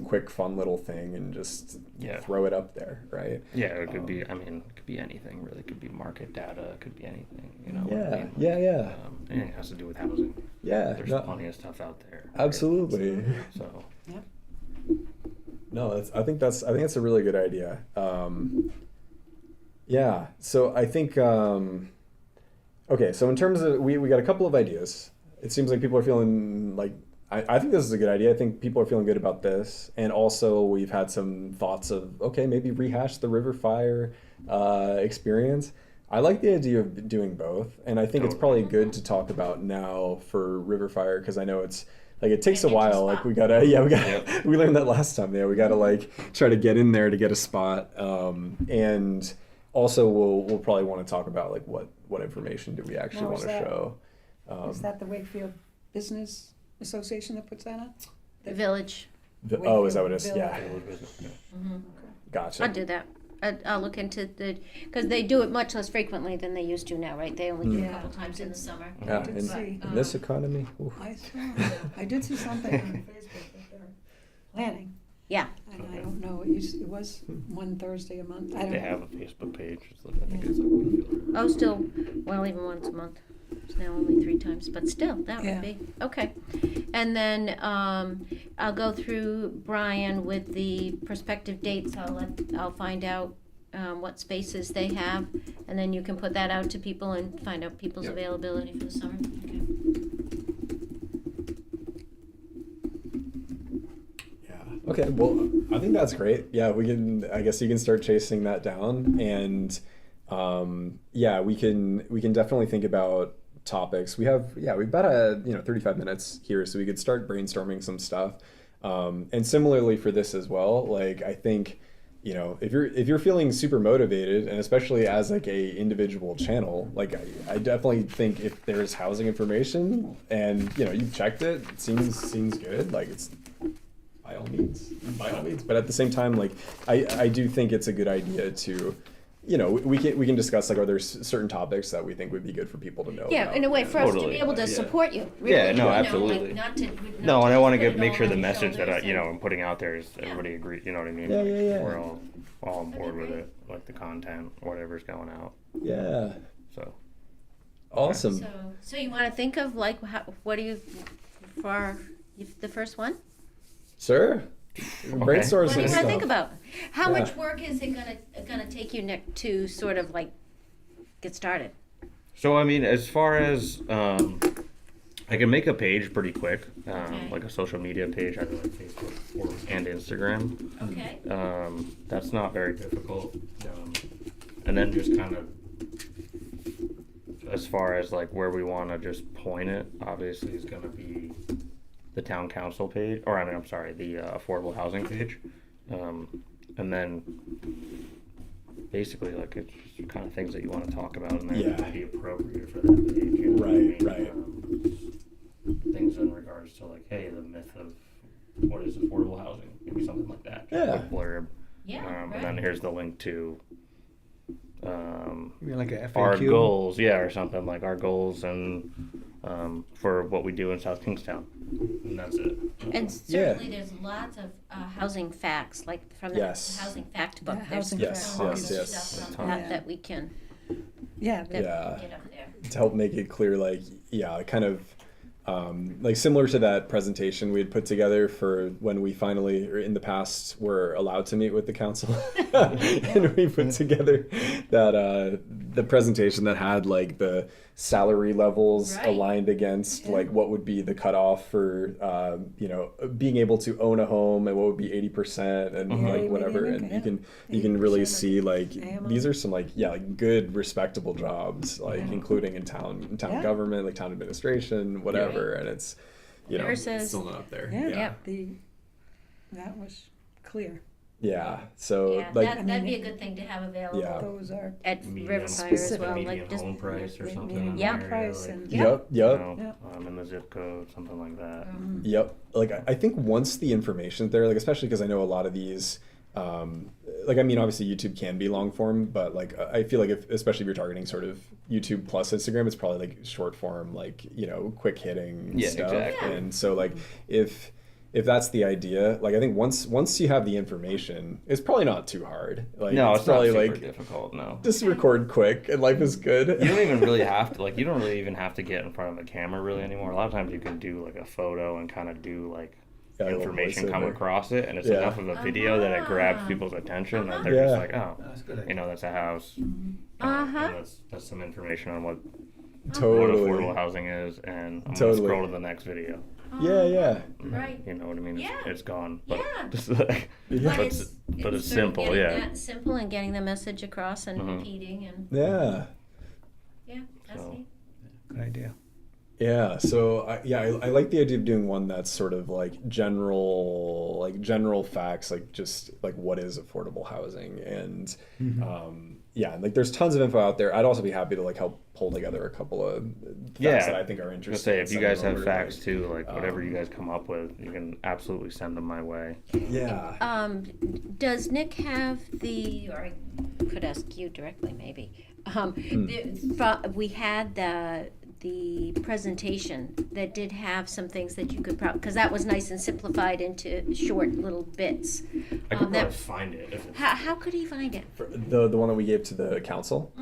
quick fun little thing and just Yeah. throw it up there, right? Yeah, it could be. I mean, it could be anything. Really, it could be market data. It could be anything. What I Yeah, mean? yeah. Anything that has to do with housing. Yeah, There's no, plenty of stuff out there. right? absolutely. So No, I think that's a really good idea. Yeah, so I think okay. So in terms of we got a couple of ideas. It seems like people are feeling like I think this is a good idea. I think people are feeling good about this, and also we've had some thoughts of okay, maybe rehash the River Fire experience. I like the idea of doing both, and I think it's probably good to talk about now for River Fire because I know it's like it takes a Get your while. Like spot. we gotta, Yep. we learned that last time. Yeah, we gotta like try to get in there to get a spot, and also we'll probably want to talk about like what information do we actually Now, want is to that- show. Is that the Wakefield Business Association that puts that on? The village. Oh, is that what it is? Wakefield Yeah, Village. gotcha. I'll do that. I'll look into because they do it much less frequently than they used to now, right? They only do it a Yeah. couple times in the summer. Yeah, did in, see. in this economy. Oof. I did see something on Facebook that they're planning, Yeah. and I don't know, it was one Thursday a month, I don't they know. have a Facebook page. It's like, I think it's like Wakefield. Oh, still, well, even once a month. It's now only 3 times, but still, that Yeah. would be okay. And then I'll go through Brian with the prospective dates. I'll find out what spaces they have, and then you can put that out to people and find out people's Yep. availability for the summer. Okay. Yeah. Okay. Well, I think that's great. Yeah, we can. I guess you can start chasing that down, and yeah, we can definitely think about topics. We've about 35 minutes here, so we could start brainstorming some stuff. And similarly for this as well, like I think, if you're feeling super motivated, and especially as like a individual channel, like I definitely think if there's housing information and you've checked it, it seems good, like it's by all means. But at the same time, like I do think it's a good idea to, we can discuss like are there certain topics that we think would be good for people to know. Yeah, about? in a way, for us to Totally. be able to Yeah. support you. Really, Yeah, no, like, absolutely. not to, No, and I want to just put it make all sure the on your message that shoulders and- I'm putting out there is everybody agree. You know what I mean? Yeah. We're all on board with it, like the content, whatever's going out. Yeah. So Awesome. So you want to think of like what do you for the first one? Sure. Brainstorm What do some you want stuff. to think about? How Yeah. much work is it gonna take you, Nick, to sort of like get started? So I mean, as far as I can make a page pretty quick, Okay. like a social media page, either like Facebook and Instagram. Okay. That's not very difficult. And then just kind of, as far as like where we want to just point it, obviously is going to be the town council page, or I'm sorry, the affordable housing page. And then basically like it's just kind of things that you want to talk about and Yeah. that would be appropriate for that page. You know what I Right, mean? right. Things in regards to like, hey, the myth of what is affordable housing, maybe something like that. Just Yeah. a quick blurb. Yeah. And right. then here's the link to You mean like a FAQ? our goals, yeah, or something like our goals and for what we do in South Kingstown, and that's it. And certainly, there's lots of housing facts, like from the Yes. housing fact book. Yeah, There's housing Yes, tons yes, of yes. stuff on Yeah. that we can Yeah, that Yeah. we can get up there. To help make it clear, like, yeah, kind of like similar to that presentation we had put together for when we finally, or in the past, were allowed to meet with the council, and we put together that the presentation that had like the salary levels Right. aligned against Yeah. like what would be the cutoff for being able to own a home and what would be 80% and Mhm. like Yeah, whatever, median and income, you can really 80% see like AMI. these are some like good respectable jobs, like Yeah. including in town Yeah. government, like town administration, whatever, and it's Nurses. still not up there. Yeah, Yeah. that was clear. Yeah. So Yeah, like that, that'd be a good thing to have available Yeah. Those are at Median- Riverfire as specific. well, median like just, home price or the something. median in Yeah. the area, price like, and- Yeah. yep. you Yep. know, Yeah. in the zip code, something like that. Yep. Like I think once the information's there, like especially because I know a lot of these, like I mean, obviously YouTube can be long form, but like I feel like especially if you're targeting sort of YouTube plus Instagram, it's probably like short form, like quick hitting Yeah, stuff. exactly. And so like if that's the idea, like I think once you have the information, it's probably not too hard. Like No, it's not probably super like difficult. No. just record quick and life is good. You don't even really have to you don't really even have to get in front of a camera really anymore. A lot of times you can do like a photo and kind of do like Yeah, a little information come voiceover. across it, and it's Yeah. enough of a video that it grabs people's attention that they're Yeah. just like, oh, That's a good idea. that's a house. Uh-huh. And that's some information on what Totally. affordable housing is, and I'm Totally. gonna scroll to the next video. Yeah, yeah. Right. You know what I mean? Yeah. It's gone. But Yeah. just like, Yeah. but it's sort of simple, getting yeah. that simple and getting the message across and Mhm. repeating and Yeah. yeah, that's So. neat. Good idea. Yeah, so I like the idea of doing one that's sort of like general facts, like just like what is affordable housing, and and like there's tons of info out there. I'd also be happy to like help pull together a couple of facts Yeah. that I think are I was interesting. gonna say, and if you send guys them have over, facts like, too, like whatever you um, guys come up with, you can absolutely send them my way. Yeah. Does Nick have or I could ask you directly maybe. We had the presentation that did have some things that you could because that was nice and simplified into short little bits. I could that- probably find it if it's How could he find it? For the one that we gave to the council.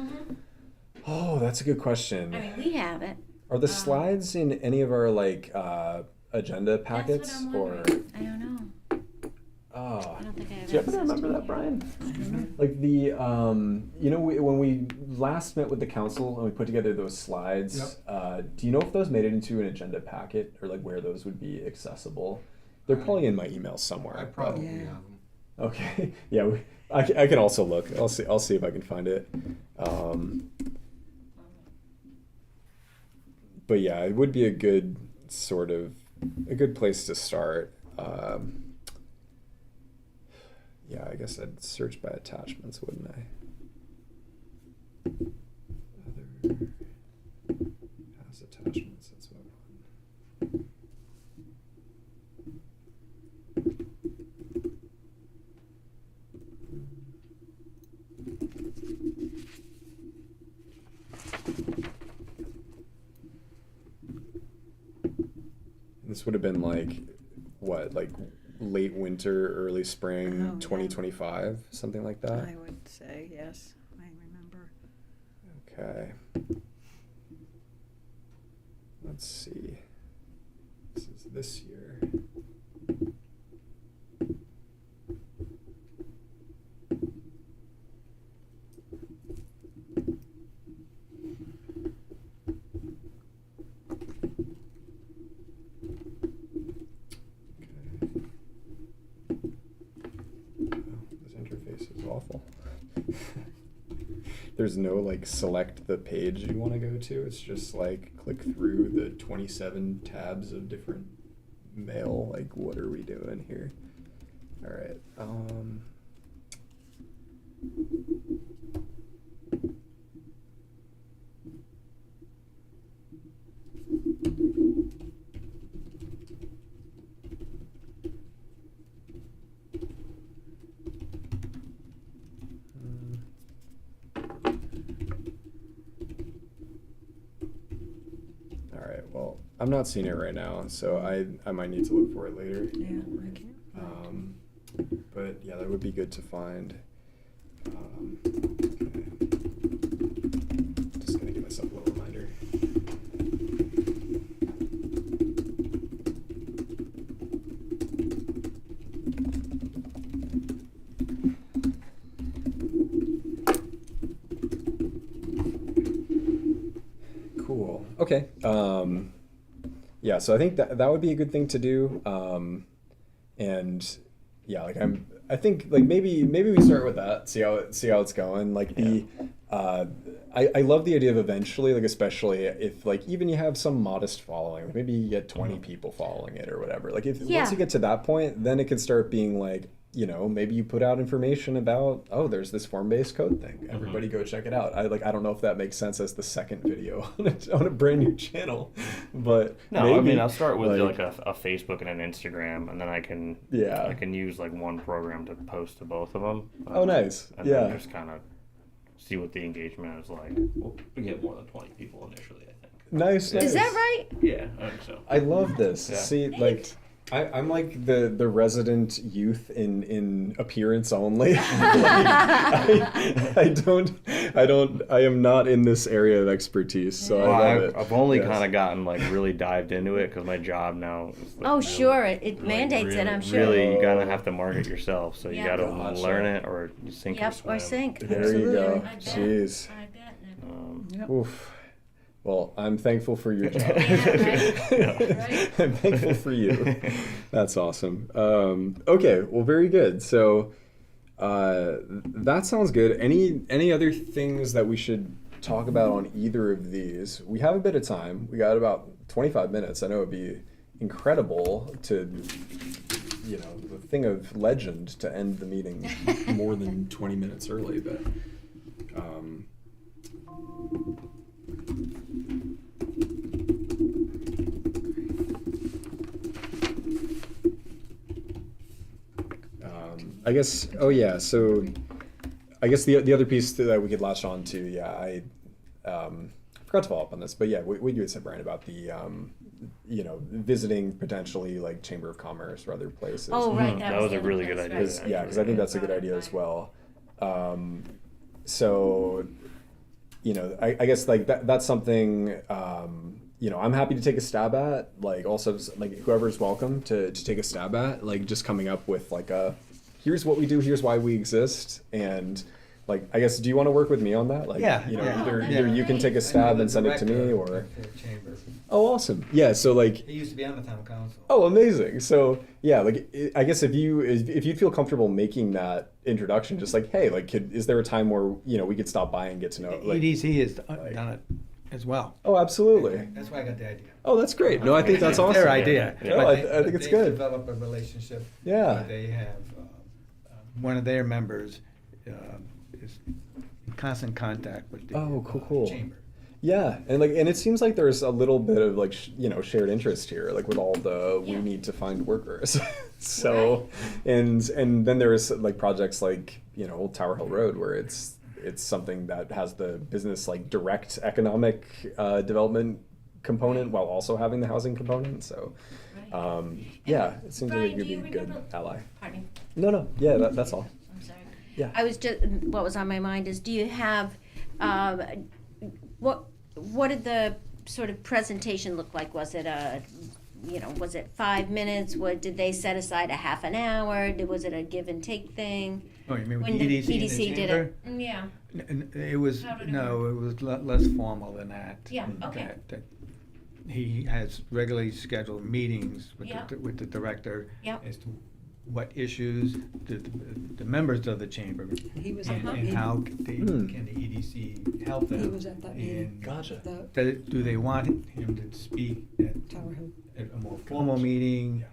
Oh, that's a good question. I mean, we have it. Are the slides in any of our like agenda packets That's what I'm or? wondering. I don't know. Oh. I don't think I have Do you happen to access remember to that, it. Brian? Like the, when we last met with the council and we put together those slides, do you know if those made it into an agenda packet or like where those would be accessible? They're probably in my email somewhere. I but- probably Yeah. have them. Okay. Yeah, I can also look. I'll see if I can find it. But yeah, it would be a good place to start. Yeah, I guess I'd search by attachments, wouldn't I? Other has attachments. That's what I want. This would have been like what, like late winter, early spring, Oh, yeah. 2025, something like that. I would say yes. I remember. Okay. Let's see. This is this year. Okay. Oh, this interface is awful. There's no like select the page you want to go to. It's just like click through the 27 tabs of different mail. Like, what are we doing here? All right. All right. Well, I'm not seeing it right now, so I might need to look for it later. Yeah, I can't. But yeah, that would be good to find. Okay. Just gonna give myself a little reminder. Cool. Okay. Yeah, so I think that would be a good thing to do. And yeah, like I think like maybe we start with that, see how it's going. Like I love the idea of eventually, like especially if like even you have some modest following, like maybe you get 20 people following it or whatever. Like if Yeah. once you get to that point, then it could start being like, you know, maybe you put out information about, oh, there's this form-based code thing. Everybody go check it out. I don't know if that makes sense as the second video on a brand new channel, but No, maybe, I mean I'll start with like a Facebook and an Instagram, and then I can use like one program to post to both of them. Oh, nice. And Yeah. then just kind of see what the engagement is like. We'll get more than 20 people initially, I think. Nice. Is that right? Yeah, I think so. I love this. Yeah. See, like, I'm like the resident youth in appearance only. Like, I am not in this area of expertise, so Well, I love it. I've only Yes. kind of gotten like really dived into it because my job now is like, Oh, really, sure, it like, mandates it, I'm sure. Really, you gotta have to market yourself, so you Yeah. gotta Gotcha. learn it or you sink Yep, or swim. or sink. There you go. I bet. Jeez. I bet. Yep. Oof. Well, I'm thankful for your job. right. I'm thankful for you. That's awesome. Okay, well, very good. So that sounds good. Any other things that we should talk about on either of these? We have a bit of time. We got about 25 minutes. I know it'd be incredible to, you know, the thing of legend to end the meeting more than 20 minutes early, but. I guess. Oh yeah. So, I guess the other piece that we could latch on to. Yeah, I forgot to follow up on this, but yeah, we you had said, Brian, about the you know, visiting potentially like Chamber of Commerce or other places. Oh, right. Mhm. That was the a other really place, good idea. right. Yeah, because I think that's a good idea as well. So, you know, I guess like that's something, you know, I'm happy to take a stab at. Like also like whoever's welcome to take a stab at, like just coming up with like here's what we do, here's why we exist, and like I guess do you want to work with me on that? Like Yeah, you know, yeah. either you can take a stab and send it to me, or oh awesome, yeah. So like He used to be on the town council. oh, amazing. So yeah, like I guess if you'd feel comfortable making that introduction, just like, hey, like, is there a time where you know we could stop by and get to know? Like, EDC has done it as well. oh, absolutely. That's why I got the idea. Oh, that's great. No, I think that's It's awesome. their idea. Yeah. No, But I think it's good. Develop a relationship. Yeah. They have one of their members is in constant contact with the Oh, cool. chamber. Yeah, and it seems like there's a little bit of like you know shared interest here, like with all the we need to find workers. So, and then there's like projects like you know Old Tower Hill Road where it's something that has the business like direct economic development component while also having the housing component. So, yeah, it seems like Brian, it could do be you a good remember- ally. Pardon me. No, yeah, that's all. I'm sorry. Yeah. I was just, what was on my mind is, do you have, what did the sort of presentation look like? Was it was it 5 minutes? Did they set aside a half an hour? Was it a give and take thing? Oh, you mean with When the the EDC and the EDC did chamber? it? Yeah. It was, How did it no, it was less formal than that. Yeah, okay. That he has regularly scheduled meetings Yeah. with the director Yep. as to what issues the members of the chamber He was at and that and meeting. how can the EDC help them. He was at that meeting. And Gotcha. The do they want him to speak at Tower Hill. a more formal meeting?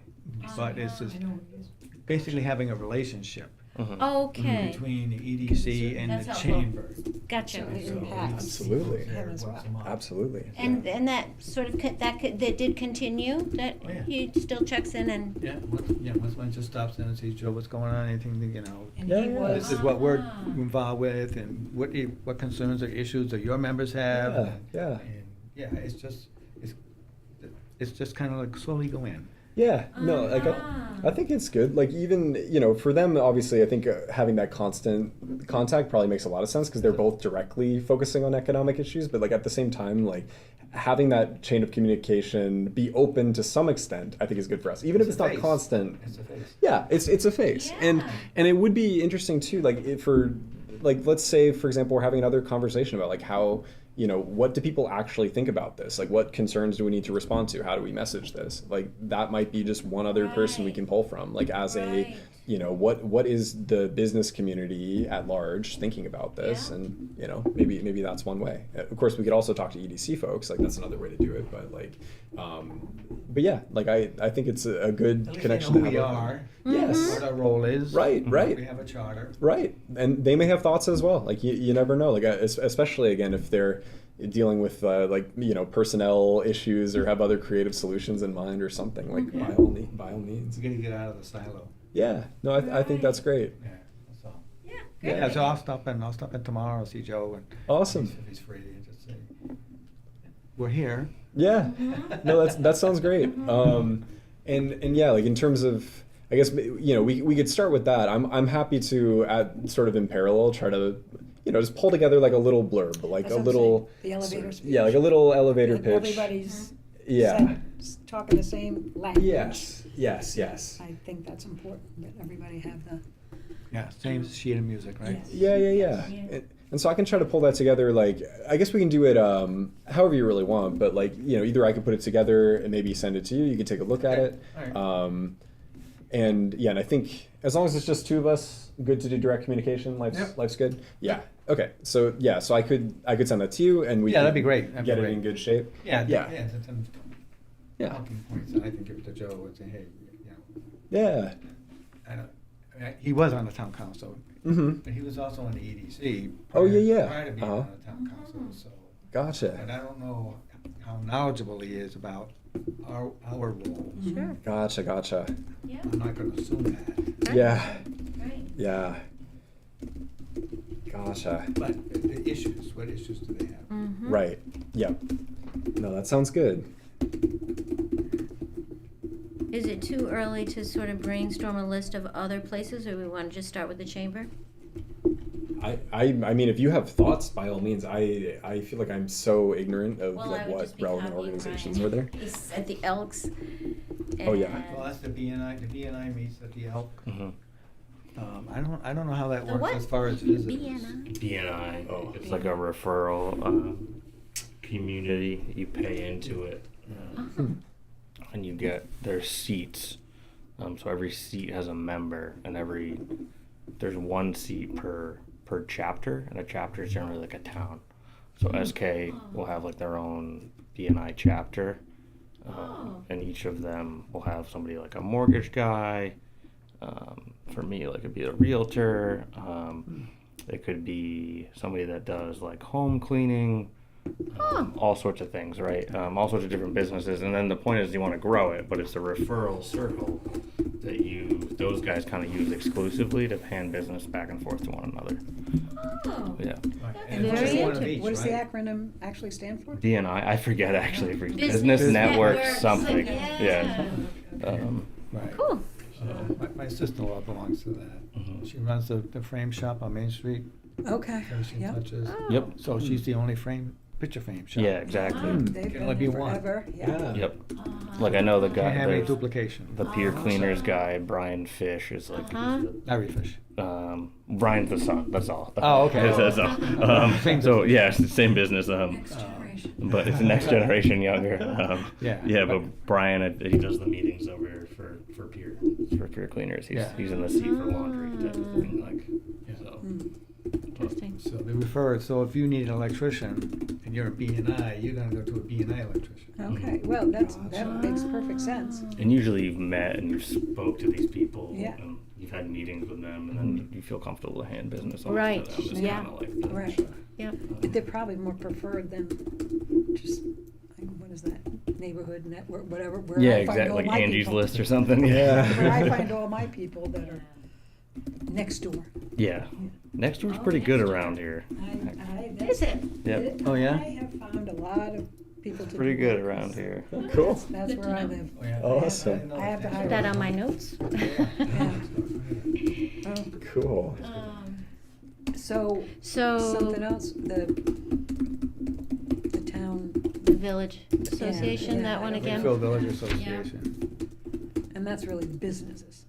But it's just I know what it is. basically having a relationship Okay, between the EDC and That's the helpful. chamber. gotcha. So it So impacts Absolutely. him as well. Absolutely. And that sort of, that did continue, that Oh, yeah. he still checks in and, Once one just stops in and sees, Joe, what's going on, anything that, you know, And Yeah, he yeah. was. this is what we're Ah. involved with and what concerns or issues that your members have. Yeah, and- yeah. And, yeah, it's just kind of like slowly go in. Yeah, no, like I think it's good. Like even you know for them, obviously, I think having that constant contact probably makes a lot of sense because they're both directly focusing on economic issues. But like at the same time, like having that chain of communication be open to some extent, I think is good for us, even if It's it's a not face. constant. It's a face. Yeah, it's a face, Yeah. and it would be interesting too, like for like let's say for example we're having another conversation about like how you know, what do people actually think about this? Like, what concerns do we need to respond to? How do we message this? Like, that might be just one other person we can pull from. Like, as a, you know, what is the business community at large thinking about this? Yeah. And, you know, maybe that's one way. Of course, we could also talk to EDC folks. Like, that's another way to do it. But like, but yeah, like I think it's a good At least connection they to know who we have. are. Yes. What our role is. Right, right. We have a charter. Right, and they may have thoughts as well. Like you never know. Like especially again if they're dealing with like you know personnel issues or have other creative solutions in mind or something. Like by all means. We're gonna get out of the silo. Yeah, no, I think that's great. Yeah, that's all. Yeah, Yeah, so I'll stop in tomorrow, see Joe, and Awesome. if he's free, and just say, we're here. Yeah, no, that sounds great. And yeah, like in terms of, I guess you know we could start with that. I'm happy to at sort of in parallel try to, you know, just pull together like a little blurb, like That's a what I'm little saying, the elevator speech. yeah, like a little elevator And pitch. everybody's Yeah. talking the same language. Yes. I think that's important, that everybody have the, Yeah, same sheet of music, right? Yes. Yeah. And so I can try to pull that together. Like, I guess we can do it however you really want. But like, you know, either I could put it together and maybe send it to you. You could take a look at it. Alright. And yeah, and I think as long as it's just two of us, good to do direct communication. Life's good. Yeah. Okay. So yeah, so I could send that to you, and we Yeah, could that'd be great. That'd be get it great. in good shape. Yeah, Yeah. some Yeah. talking points that I can give it to Joe and say, hey, you know, Yeah. I mean, he was on the town council, Mm-hmm. but he was also on the EDC. Oh, yeah. Prior to being Uh-huh. on the town council, so. Gotcha. But I don't know how knowledgeable he is about our role. Sure. Gotcha. Yeah. I'm not gonna assume that, Yeah. Right. Yeah. Gotcha. but the issues, what issues do they have? Mm-hmm. Right. Yep. No, that sounds good. Is it too early to sort of brainstorm a list of other places, or we want to just start with the chamber? I mean, if you have thoughts, by all means. I feel like I'm so ignorant of Well, like I would what just be relevant copying organizations Brian. are there. He's at the Elks. Oh, yeah. and- Well, that's the BNI, meets at the Elk. Mm-hmm. I don't know how that The works what? as far as visitors. BNI. BNI. Oh. It's like a referral community. You pay into it, Uh-huh. and you get there's seats. So every seat has a member, and there's one seat per chapter, and a chapter is generally like a town. So SK will have like their own BNI chapter, and each of them will have somebody like a mortgage guy. For me, like it'd be a realtor. It could be somebody that does like home cleaning, all sorts of things, right? All sorts of different businesses. And then the point is you want to grow it, but it's a referral circle that those guys kind of use exclusively to hand business back and forth to one another. Oh. Yeah. Right, That's and very it's just one of interesting. each, what does the right? acronym actually stand for? BNI, I forget actually. Business Business Network Network, something. yeah. Yeah. Right. Cool. So my sister-in-law belongs to that. Mhm. She runs the frame shop on Main Street. Okay, Finishing yeah. touches. Oh. Yep. So she's the only picture frame shop. Yeah, exactly. Wow. They've Can been only be there one. forever, Yeah. Yep. Uh-huh. Like I know the guy, Can't have any there's duplication. the pier Oh. cleaners guy, Brian Fish, is like Uh-huh. he's Larry Fish. Brian's the son. That's all. Oh, okay. That's all. Same So business. yeah, it's the same business. Next generation. But it's the next generation younger. Yeah. Yeah, but Brian, he does the meetings over for pier cleaners. He's in the seat for laundry type of thing, like. So. Interesting. So they refer it, so if you need an electrician and you're a BNI, you're gonna go to a BNI electrician. Okay, well, that makes perfect sense. And usually you've met and you've spoke to these people. Yeah. And you've had meetings with them, and then you feel comfortable to hand business off Right, to them. It's yeah. kinda like the- Right. Yep. But they're probably more preferred than just, like, what is that, neighborhood network, whatever, where Yeah, I find exactly. all Like my Angie's people. List or something. Yeah. Where I find all my people that are next door. Yeah. Next door's pretty good around here. Is it? Yep. Oh, yeah? I have found a lot of people to. Pretty do good work around with. here. Cool. That's Good to where I know. live. Oh, yeah. Awesome. I have to hire Put that on my notes. Oh, Cool. So, So, something else, the town, the Village Association, yeah, that one I again? Wakefield Village Association. and that's really the businesses.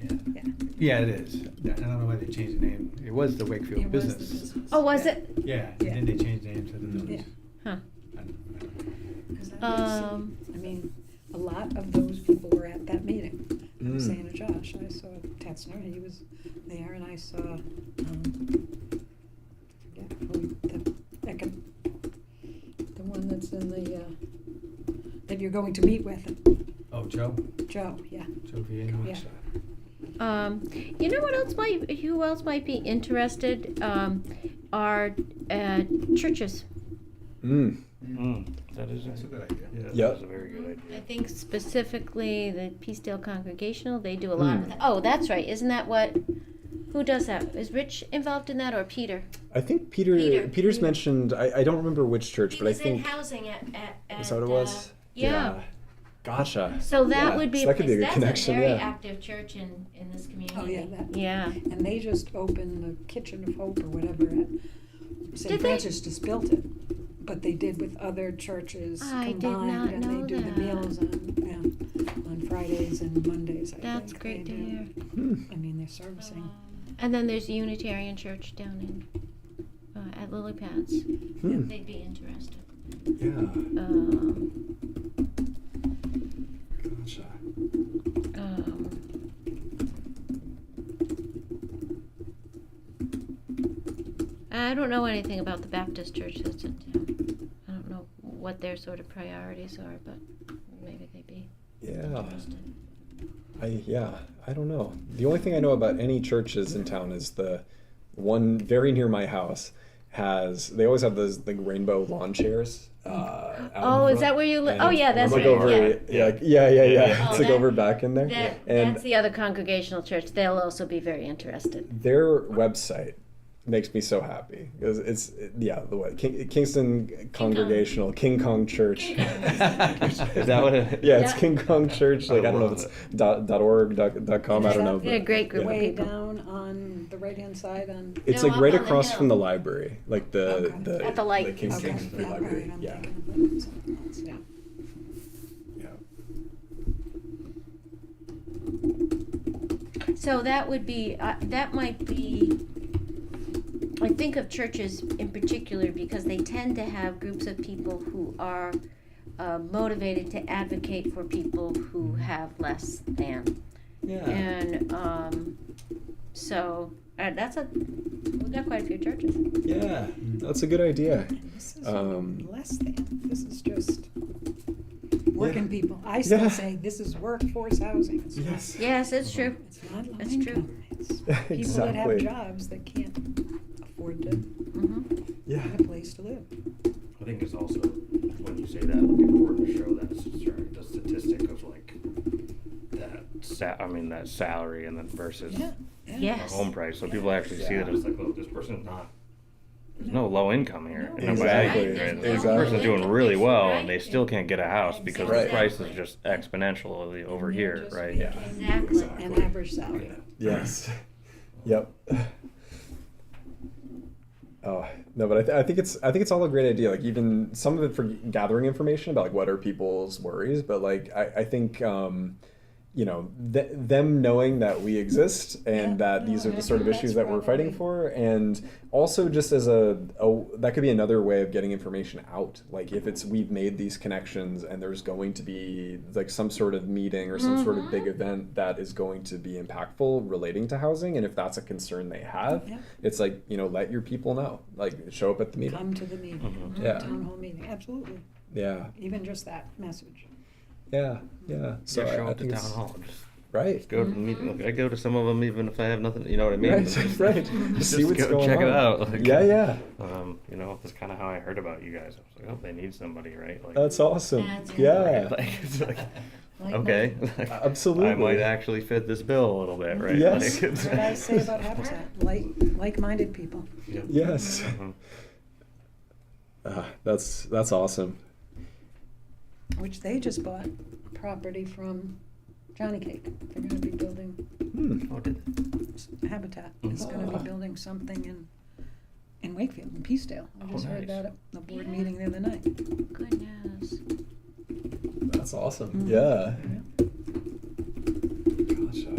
Yeah. Yeah. Yeah, it is. I don't know why they changed the name. It was the Wakefield It was the Business. business. Oh, was Yeah. it? Yeah, Yeah. and then they changed the name to the Yeah. Village. Huh. I don't know. 'Cause I mean, a lot of those people were at that meeting. I was saying to Josh, I saw Tetzner, he was there, and I saw, forget who, the one that's in the, that you're going to meet with, Oh, Joe? Joe, yeah. Joe Vieira? Yeah. You know what else who else might be interested? Are churches. That is That's a good idea. Yeah, Yep. that is a very good idea. I think specifically the Peacedale Congregational, they do a lot of that. Oh, that's right. Isn't that who does that? Is Rich involved in that or Peter? I think Peter. Peter's mentioned. I don't remember which church, He but I was in think housing at is that what it was? yeah. Gotcha. So that Yeah, would be so a that could place. be a good That's connection. a very Yeah. active church in this community. Oh, yeah, that. Yeah. And they just opened the Kitchen of Hope or whatever at Did St. they? Francis just built it. But they did with other churches I did combined, not and know they do that. the meals on Fridays and Mondays, I That's think. great they to do. hear. I mean, they're servicing. And then there's the Unitarian Church down in at Lily Pads. Hmm. They'd be interested. Yeah. Gotcha. I don't know anything about the Baptist church that's in town. I don't know what their sort of priorities are, but maybe they'd be Yeah. interested. I don't know. The only thing I know about any churches in town is the one very near my house they always have those like rainbow lawn chairs. Out Oh, in is that front. where you live? And Oh, yeah, that's I'm like right, over, yeah. yeah. Oh, It's like that- over back in there. And That's the other congregational church. They'll also be very interested. their website makes me so happy because it's Kingston Congregational King Kong Church. Is that what it? Yeah, it's Yeah. King Kong Church. Like I don't know if love it's .org, .com. I don't know. They're a but, great group yeah. of Way people. down on the right-hand side on. It's No, like up right on the across hill. from the library, like the Okay. At the light. the Kingston Okay, Free yeah, Library. right, I'm Yeah, thinking of something else, yeah. yeah. So that would be, that might be, I think of churches in particular because they tend to have groups of people who are motivated to advocate for people who have less than. Yeah. And so we've got quite a few churches. Yeah, that's a good idea. And this is Um, less than, this is just working people. I still Yeah. say this is workforce housing. It's not- Yes. Yes, it's true. It's not low That's income. It's people that have Exactly. jobs that can't afford to Mm-hmm. Yeah. have a place to live. I think it's also, when you say that, like, important to show that the statistic of like that salary and then versus Yeah. Yes. home price, so people actually see that it's like, oh, this person's not. There's no low income here. No. No, but Exactly. right? There's This no person's doing really well, and they Right. still can't get a house because the Exactly. price is just exponentially over And they're here, just right? making Exactly. An average salary. Yes. Yep. Oh no, but I think it's all a great idea. Like even some of it for gathering information about like what are people's worries, but like I think them knowing that we exist and Yeah, that no, these are I the sort of think issues that's that we're fighting probably- for, and also just as that could be another way of getting information out. Like if we've made these connections and there's going to be like some sort of meeting or some sort of big event that is going to be impactful relating to housing, and if that's a concern they have, Yeah. it's like let your people know. Like show up at the meeting. Come to the meeting, Mhm. Yeah. town hall meeting, absolutely. Yeah, Even just that message. yeah. So Yeah, show I up to think town it's hall. Just right. go to the meeting. Like, I go to some of them even if I have nothing. You know what I mean? Right, Just- right. Just See what's go going check on. it out. Like, Yeah. that's kind of how I heard about you guys. I was like, oh, they need somebody, right? Like, That's awesome. That's Yeah. like, it's like, Like okay, like, Absolutely. I might actually fit this bill a little bit, right? Yes. Like, it's- What I say about Habitat, like-minded people, Yes. Mhm. That's awesome. which they just bought property from Johnny Cake. They're gonna be building, Hmm. Oh, did they? Habitat is gonna Oh. be building something in Wakefield, in Peacedale. I Oh, just heard nice. that at the board Yeah. meeting the other night. Good news. That's awesome. Mhm. Yeah. Yeah. Gotcha.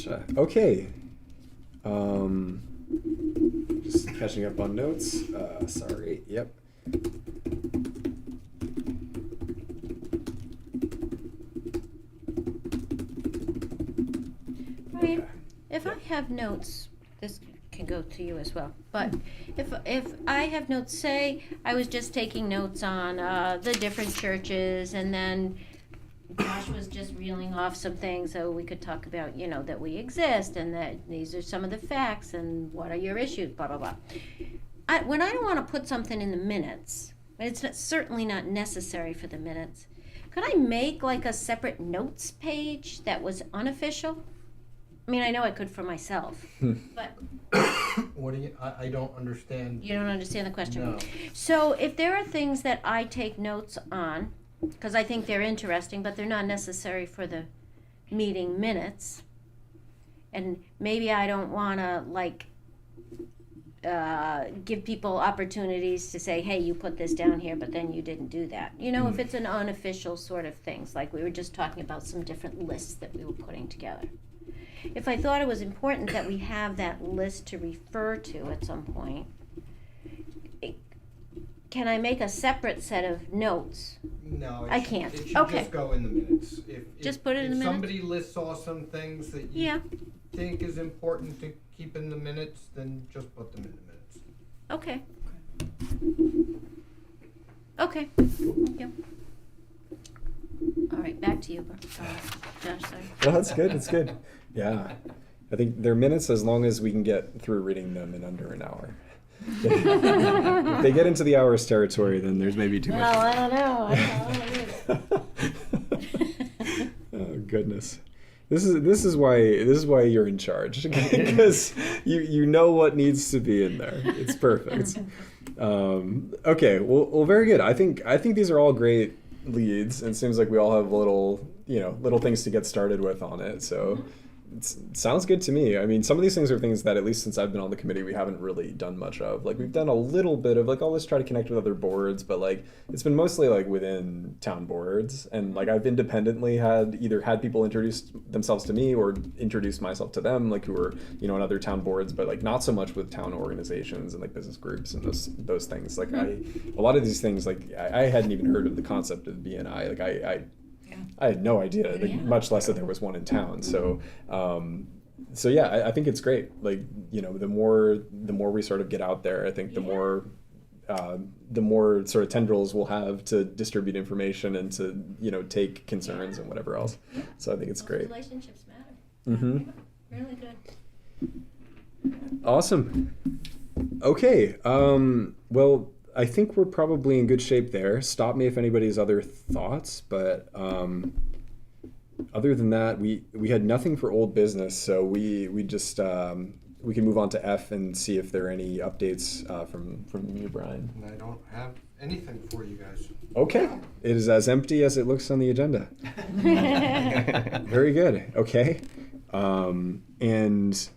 Gotcha. Okay. Just catching up on notes. Sorry. Yep. Brian, if I have notes, this can go to you as well, but if I have notes, say I was just taking notes on the different churches, and then Josh was just reeling off some things so we could talk about, that we exist, and that these are some of the facts, and what are your issues, blah, blah, blah. When I don't want to put something in the minutes, but certainly not necessary for the minutes, could I make like a separate notes page that was unofficial? I mean, I know I could for myself, but What do you, I don't understand. you don't understand the question. No. So if there are things that I take notes on, because I think they're interesting, but they're not necessary for the meeting minutes, and maybe I don't want to give people opportunities to say, hey, you put this down here, but then you didn't do that. If it's an unofficial sort of things, like we were just talking about some different lists that we were putting together. If I thought it was important that we have that list to refer to at some point, can I make a separate set of notes? No, I can't. It should Okay. just go in the minutes. Just put it in the minutes? If somebody lists off some things that you Yeah, think is important to keep in the minutes, then just put them in the minutes. okay. Okay, thank you. All right, back to you, Josh, sorry. No, that's good. That's good. Yeah. I think they're minutes as long as we can get through reading them in under an hour. If they get into the hours territory, then there's maybe too much. Well, I don't know. Oh goodness. This is why you're in charge, because you know what needs to be in there. It's perfect. Okay, well, very good. I think these are all great leads, and it seems like we all have little things to get started with on it. So it sounds good to me. I mean, some of these things are things that, at least since I've been on the committee, we haven't really done much of. Like, we've done a little bit of like, oh, let's try to connect with other boards, but like it's been mostly like within town boards, and like I've independently had people introduce themselves to me or introduce myself to them, like who are in other town boards, but like not so much with town organizations and like business groups and those things. Like a lot of these things, like I hadn't even heard of the concept of BNI. Like I had no idea, like, much less that there was one in town. So, yeah, I think it's great. Like, the more we sort of get out there, I think the more sort of tendrils we'll have to distribute information and to take concerns and whatever else. So I think it's great. Relationships matter. Mm-hmm. Really good. Awesome. Okay. Well, I think we're probably in good shape there. Stop me if anybody has other thoughts, but other than that, we had nothing for old business, so we just we can move on to F and see if there are any updates from you, Brian. And I don't have anything for you guys. Okay, it is as empty as it looks on the agenda. Very good. Okay, and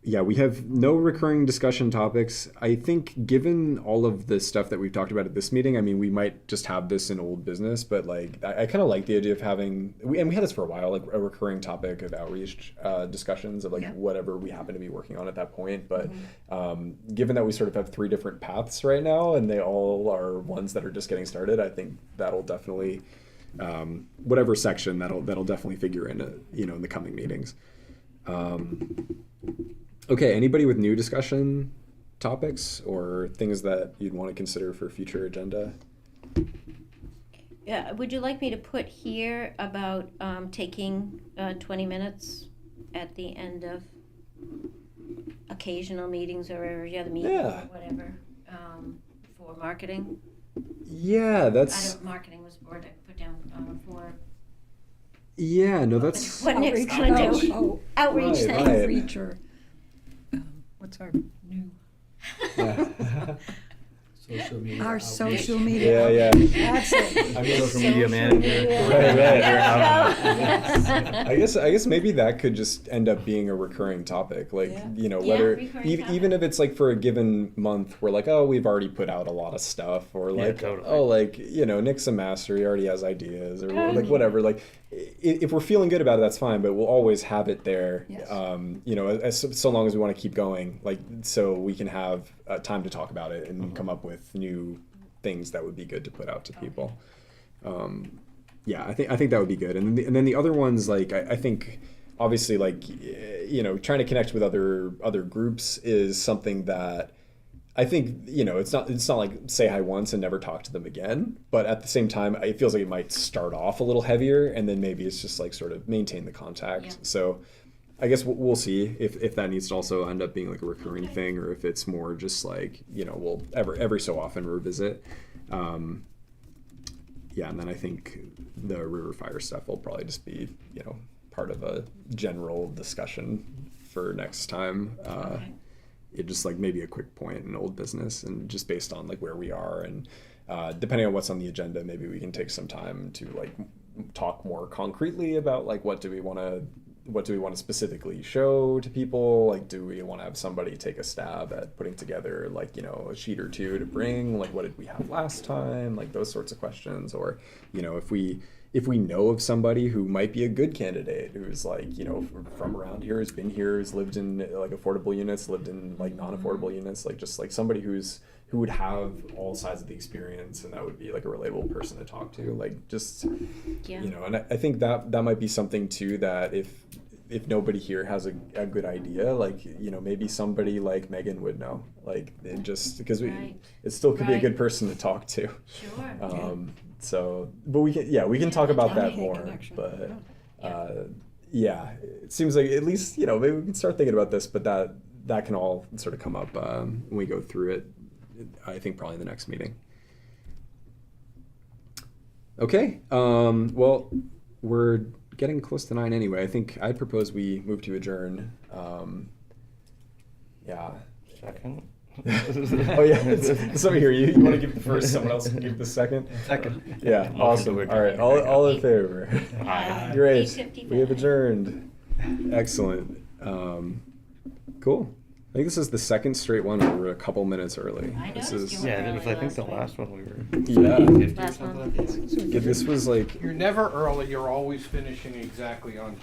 yeah, we have no recurring discussion topics. I think given all of the stuff that we've talked about at this meeting, I mean, we might just have this in old business, but like, I kind of like the idea of having, and we had this for a while, like a recurring topic of outreach discussions of like whatever we happen to be working on at that point. But given that we sort of have 3 different paths right now, and they all are ones that are just getting started, I think that'll definitely, whatever section, that'll definitely figure in, in the coming meetings. Okay, anybody with new discussion topics or things that you'd want to consider for future agenda? Yeah, would you like me to put here about taking 20 minutes at the end of occasional meetings or every other meeting or whatever for marketing? Yeah, that's... marketing was the word I put down for... Yeah, no, that's... What Nick's gonna do. Outreach thing. Right. Outreach or, what's our new, Social media. our outreach. social media. Yeah. That's it. I mean, Social media manager. Right. There we go. I guess maybe that could just end up being a recurring topic. Like, Yeah. whether recurring even if it's like for a given month, we're like, oh, we've already put out a lot of stuff, or like, totally. oh, like, Nick's a master, he already has ideas, or like whatever. Like, if we're feeling good about it, that's fine, but we'll always have it there. Yes. You know, so long as we want to keep going, like, so we can have time to talk about it and come up with new things that would be good to put out to people. Yeah, I think that would be good. And then the other ones, like, I think obviously, like, you know, trying to connect with other groups is something that I think, you know, it's not like say hi once and never talk to them again, but at the same time, it feels like it might start off a little heavier, and then maybe it's just like sort of maintain the contact. Yeah. So I guess we'll see if that needs to also end up being like a recurring thing, or if it's more just like, you know, we'll every so often revisit. Yeah, and then I think the river fire stuff will probably just be, you know, part of a general discussion for next time. It just like maybe a quick point in old business, and just based on like where we are, and depending on what's on the agenda, maybe we can take some time to like talk more concretely about like what do we want to specifically show to people. Like, do we want to have somebody take a stab at putting together like, you know, a sheet or two to bring, like what did we have last time, like those sorts of questions. Or, you know, if we know of somebody who might be a good candidate, who's like, you know, from around here, has been here, has lived in like affordable units, lived in like non-affordable units, like just like somebody who would have all sides of the experience, and that would be like a relatable person to talk to, like just, Yeah. you know. And I think that might be something too, that if nobody here has a good idea, like, you know, maybe somebody like Megan would know, like, it just because Right. it still could be a Right. good person to talk to. Sure. So, but we can talk about that Okay, more, connection. but Yeah. yeah, it seems like at least, you know, maybe we can start thinking about this, but that can all sort of come up when we go through it. I think probably the next meeting. Okay, well, we're getting close to 9 anyway. I think I'd propose we move to adjourn. Yeah. Second. Oh yeah, it's over here. You want to give the first, someone else can give the second? Second. Yeah, Motion awesome. to All right, adjourn. all in favor? Aye. Great. 8:55. We have adjourned. Excellent. Cool. I think this is the second straight one where we're a couple minutes early. I This noticed is you were Yeah, it was, I think, the Last last one we were. yeah. 50 or Last something one. like that. This was like You're never early, you're always finishing exactly on